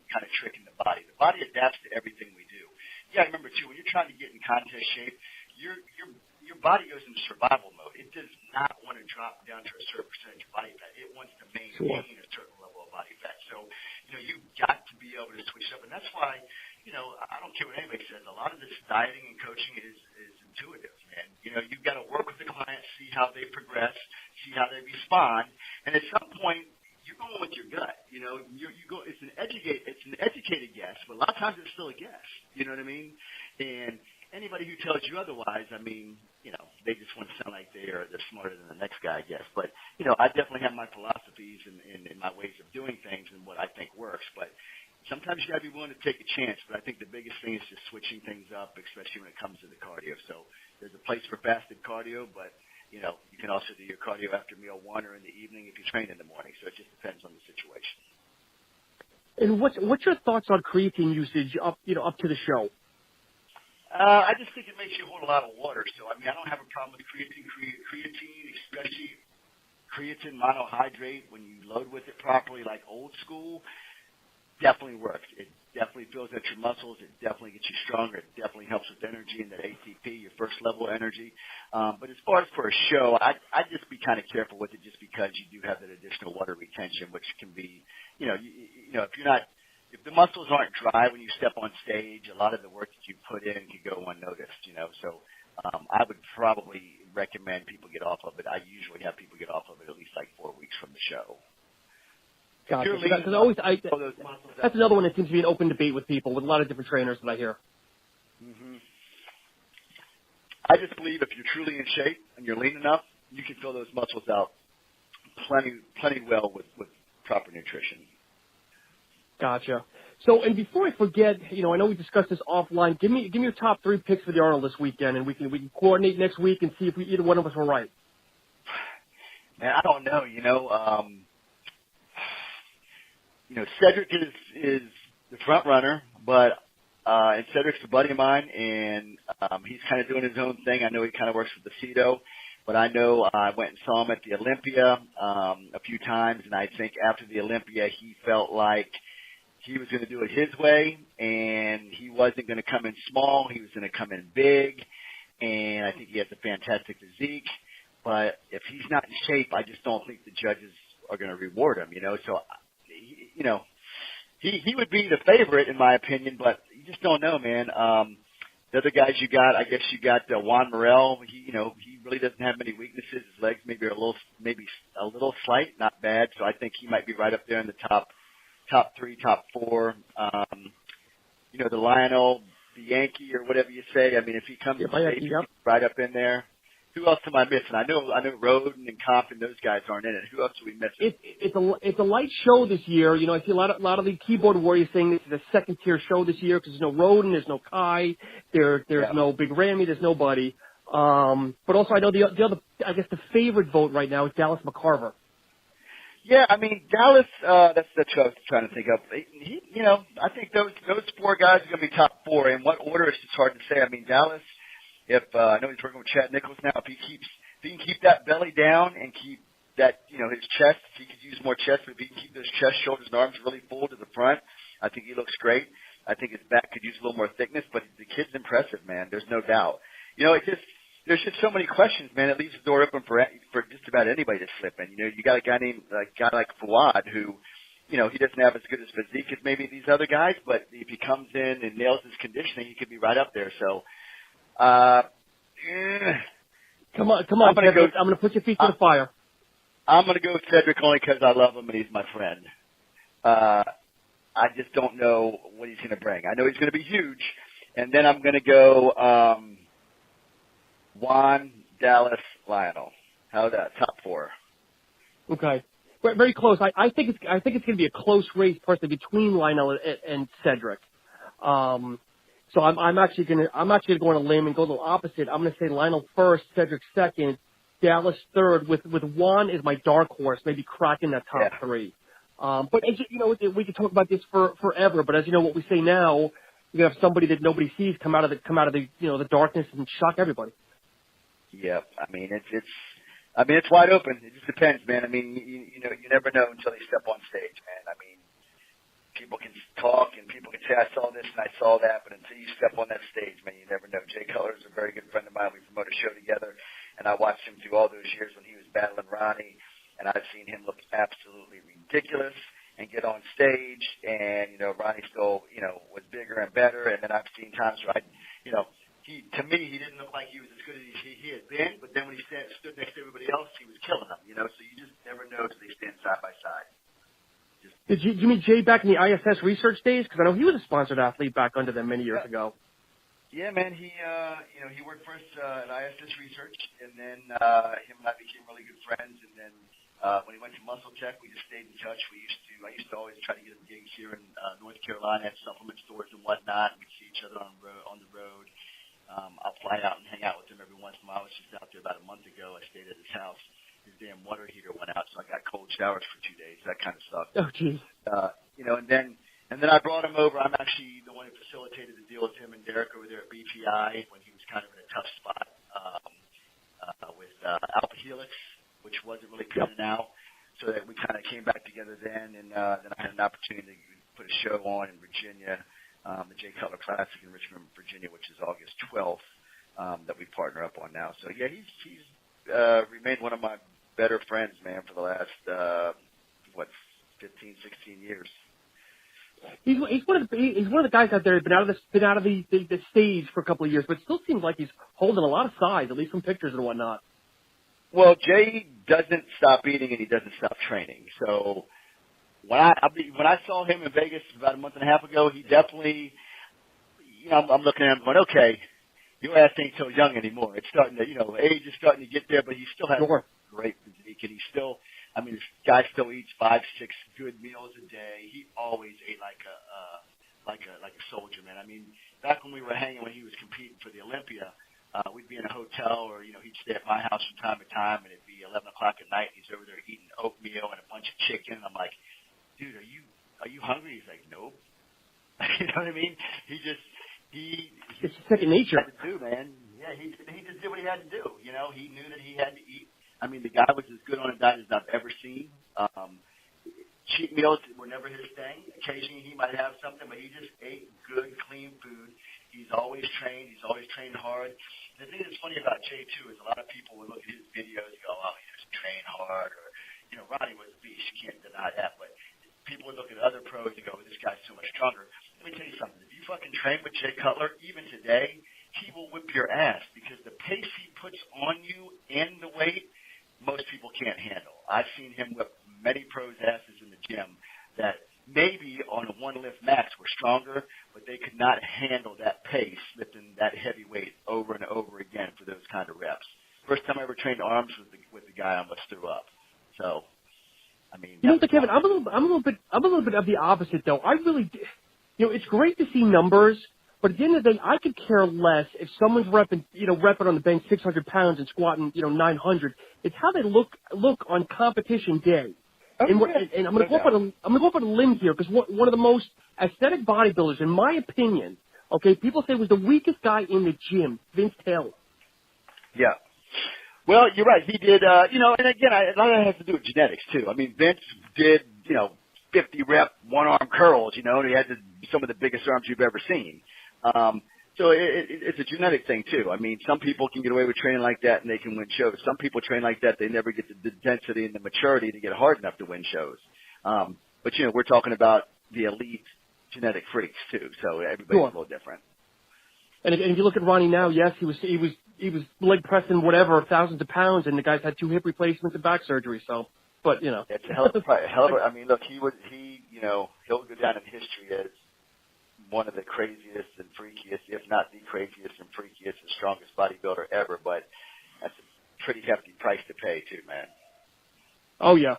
kind of tricking the body. The body adapts to everything we do. Yeah, remember too, when you're trying to get in contest shape, your body goes into survival mode. It does not want to drop down to a certain percentage of body fat. It wants to maintain a certain level of body fat. So, you know, you've got to be able to switch up. And that's why, you know, I don't care what anybody says. A lot of this dieting and coaching is intuitive, man. You know, you've got to work with the client, see how they progress, see how they respond. And at some point, you're going with your gut. You know, you go. It's an educated guess, but a lot of times it's still a guess. You know what I mean? And anybody who tells you otherwise, I mean, they just want to sound like they're smarter than the next guy, I guess. But, I definitely have my philosophies and my ways of doing things and what I think works. But sometimes you got to be willing to take a chance. But I think the biggest thing is just switching things up, especially when it comes to the cardio. So there's a place for fasted cardio, but, you can also do your cardio after meal 1 or in the evening if you train in the morning. So it just depends on the situation. And what's your thoughts on creatine usage up to the show? I just think it makes you hold a lot of water. So, I don't have a problem with creatine. Creatine, especially creatine monohydrate, when you load with it properly, like old school, definitely works. It definitely fills out your muscles. It definitely gets you stronger. It definitely helps with energy and that ATP, your first level energy. But as far as for a show, I'd just be kind of careful with it just because you do have that additional water retention, which can be, if the muscles aren't dry when you step on stage, a lot of the work that you put in can go unnoticed, So I would probably recommend people get off of it. I usually have people get off of it at least like 4 weeks from the show. Gotcha. That's another one that seems to be an open debate with people, with a lot of different trainers that I hear. Mm-hmm. I just believe if you're truly in shape and you're lean enough, you can fill those muscles out plenty well with proper nutrition. Gotcha. So, and before I forget, I know we discussed this offline. Give me your top 3 picks for the Arnold this weekend, and we can coordinate next week and see if either one of us were right. Man, I don't know. Cedric is the front runner, but and Cedric's a buddy of mine, and he's kind of doing his own thing. I know he kind of works with the CETO, but I know I went and saw him at the Olympia a few times, and I think after the Olympia he felt like he was going to do it his way, and he wasn't going to come in small. He was going to come in big, and I think he has a fantastic physique. But if he's not in shape, I just don't think the judges are going to reward him, So, he would be the favorite in my opinion, but you just don't know, man. The other guys you got, I guess you got Juan Morel. He really doesn't have many weaknesses. His legs maybe are a little slight, not bad. So I think he might be right up there in the top 3, top 4. The Lionel, the Yankee, or whatever you say. If he comes right up in there. Who else am I missing? I know Roden and Compton, those guys aren't in it. Who else are we missing? It's a light show this year. I see a lot of the keyboard warriors saying this is a second tier show this year because there's no Roden, there's no Kai, there's no Big Ramy, there's nobody. But also I know the other, I guess the favorite vote right now is Dallas McCarver. Yeah, Dallas, that's what I was trying to think of. I think those 4 guys are going to be top 4. In what order, it's just hard to say. Dallas, I know he's working with Chad Nichols now. If he can keep that belly down and keep that, his chest, if he could use more chest, but if he can keep those chest, shoulders, and arms really full to the front, I think he looks great. I think his back could use a little more thickness, but the kid's impressive, man. There's no doubt. There's just so many questions, man. It leaves the door open for just about anybody to slip in. You got a guy like Fawad who, he doesn't have as good as physique as maybe these other guys, but if he comes in and nails his conditioning, he could be right up there. So, come on, I'm going to put your feet to the fire. I'm going to go with Cedric only because I love him and he's my friend. I just don't know what he's going to bring. I know he's going to be huge, and then I'm going to go Juan, Dallas, Lionel. How's that? Top 4. Okay, very close. I think it's going to be a close race, personally, between Lionel and Cedric. So I'm actually going to go on a limb and go a little opposite. I'm going to say Lionel first, Cedric second, Dallas third, with Juan as my dark horse, maybe cracking that top 3. But as we could talk about this forever. But as you know, what we say now, you have somebody that nobody sees come out of the the darkness and shock everybody. Yep. It's wide open. It just depends, man. You never know until they step on stage, man. People can talk and people can say, I saw this and I saw that, but until you step on that stage, man, you never know. Jay Cutler is a very good friend of mine. We promote a show together, and I watched him through all those years when he was battling Ronnie, and I've seen him look absolutely ridiculous and get on stage, and, Ronnie still, was bigger and better, and then I've seen times where to me, he didn't look like he was as good as he had been, but then when he stood next to everybody else, he was killing them, so you just never know until they stand side by side. Did you meet Jay back in the ISS research days? Because I know he was a sponsored athlete back under them many years ago. Yeah, man. He worked first at ISS Research, and then him and I became really good friends. And then when he went to Muscle Tech, we just stayed in touch. I used to always try to get him gigs here in North Carolina at supplement stores and whatnot. We'd see each other on the road. I'll fly out and hang out with him every once in a while. I was just out there about a month ago. I stayed at his house. His damn water heater went out, so I got cold showers for 2 days. That kind of stuff. Oh, geez. And then I brought him over. I'm actually the one who facilitated the deal with him and Derek over there at BPI when he was kind of in a tough spot with Alpha Helix, which wasn't really panning out. So that we kind of came back together then, and then I had an opportunity to put a show on in Virginia, the Jay Cutler Classic in Richmond, Virginia, which is August 12th, that we partner up on now. So, yeah, he's remained one of my better friends, man, for the last, 15, 16 years. He's one of the guys out there who's been out of the stage for a couple of years, but it still seems like he's holding a lot of size, at least from pictures and whatnot. Well, Jay doesn't stop eating and he doesn't stop training. So when I saw him in Vegas about a month and a half ago, he definitely, I'm looking at him going, okay, your ass ain't so young anymore. It's starting to, age is starting to get there, but he still has a great physique, and this guy still eats 5-6 good meals a day. He always ate like a soldier, man. I mean, back when we were hanging, when he was competing for the Olympia, we'd be in a hotel, or he'd stay at my house from time to time, and it'd be 11 o'clock at night. And he's over there eating oatmeal and a bunch of chicken. I'm like, dude, are you hungry? He's like, nope. You know what I mean? It's second nature. Had to do, man. Yeah, he just did what he had to do. He knew that he had to eat. I mean, the guy was as good on a diet as I've ever seen. Cheat meals were never his thing. Occasionally he might have something, but he just ate good, clean food. He's always trained. He's always trained hard. The thing that's funny about Jay, too, is a lot of people would look at his videos and go, oh, he just trained hard. Or, Ronnie was a beast. You can't deny that. But people would look at other pros and go, well, this guy's so much stronger. Let me tell you something. If you fucking train with Jay Cutler, even today, he will whip your ass because the pace he puts on you and the weight, most people can't handle. I've seen him whip many pros' asses in the gym that maybe on a one-lift max were stronger, but they could not handle that pace, lifting that heavy weight over and over again for those kind of reps. First time I ever trained arms with the guy, I almost threw up. So, I mean, Kevin, I'm a little bit of the opposite though. I really, it's great to see numbers, but at the end of the day, I could care less if someone's repping on the bench 600 pounds and squatting 900. It's how they look on competition day. And I'm going to go up on a limb here because one of the most aesthetic bodybuilders, in my opinion, okay, people say was the weakest guy in the gym, Vince Taylor. Yeah. Well, you're right. He did, and again, a lot of that has to do with genetics too. I mean, Vince did, 50 rep one-arm curls, and he had some of the biggest arms you've ever seen. So it's a genetic thing too. I mean, some people can get away with training like that and they can win shows. Some people train like that, they never get the density and the maturity to get hard enough to win shows. But we're talking about the elite genetic freaks too. So everybody's a little different. And if you look at Ronnie now, yes, he was leg pressing whatever thousands of pounds, and the guy's had 2 hip replacements and back surgery. So, but it's a hell of a. I mean, look, he'll go down in history as one of the craziest and freakiest, if not the craziest and freakiest and strongest bodybuilder ever, but that's a pretty hefty price to pay too, man. Oh yeah.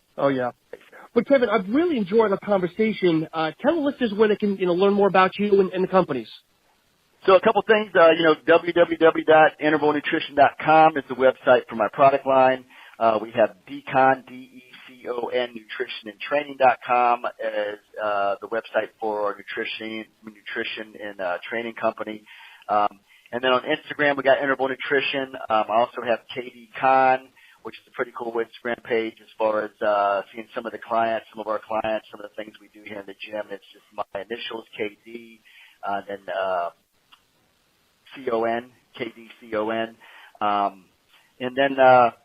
But Kevin, I've really enjoyed the conversation. Tell the listeners where they can, learn more about you and the companies. So a couple things, www.intervalnutrition.com is the website for my product line. We have Decon, DECON, nutritionandtraining.com as the website for our nutrition and training company. And then on Instagram, we got Interval Nutrition. I also have KD Con, which is a pretty cool Instagram page as far as seeing some of our clients, some of the things we do here in the gym. It's just my initials, KD, then CON, KDCON. And then,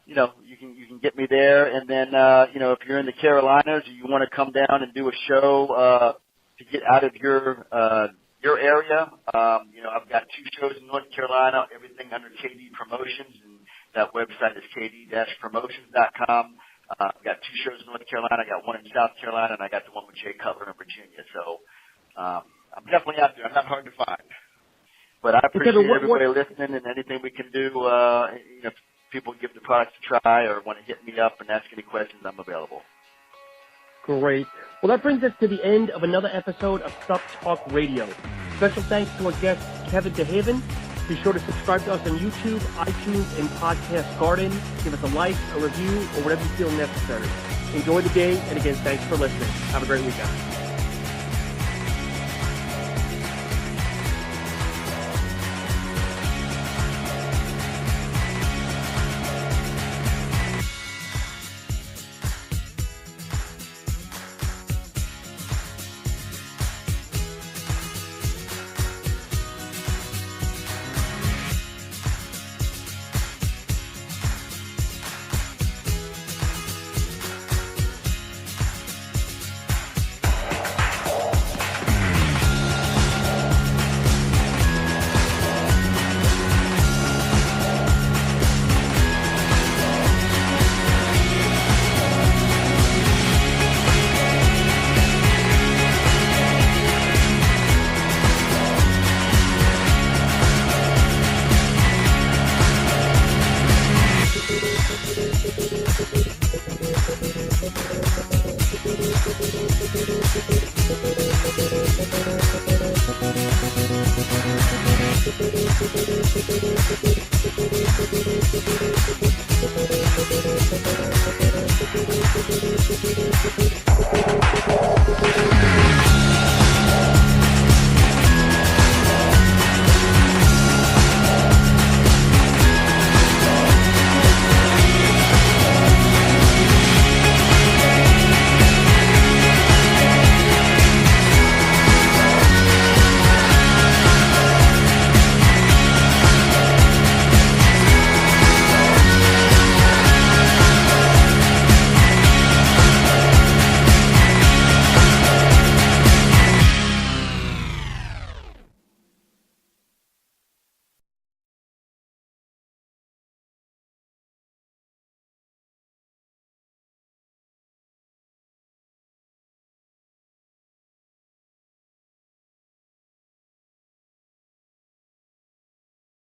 you can get me there. And then, if you're in the Carolinas or you want to come down and do a show, to get out of your area, I've got 2 shows in North Carolina, everything under KD Promotions, and that website is kd-promotions.com. I've got 2 shows in North Carolina. I got one in South Carolina, and I got the one with Jay Cutler in Virginia. So, I'm definitely out there. I'm not hard to find. But I appreciate everybody what, listening, and anything we can do, if people give the products a try or want to hit me up and ask any questions, I'm available. Great. Well, that brings us to the end of another episode of SuppTalk Radio. Special thanks to our guest, Kevin DeHaven. Be sure to subscribe to us on YouTube, iTunes, and Podcast Garden. Give us a like, a review, or whatever you feel necessary. Enjoy the day, and again, thanks for listening. Have a great weekend.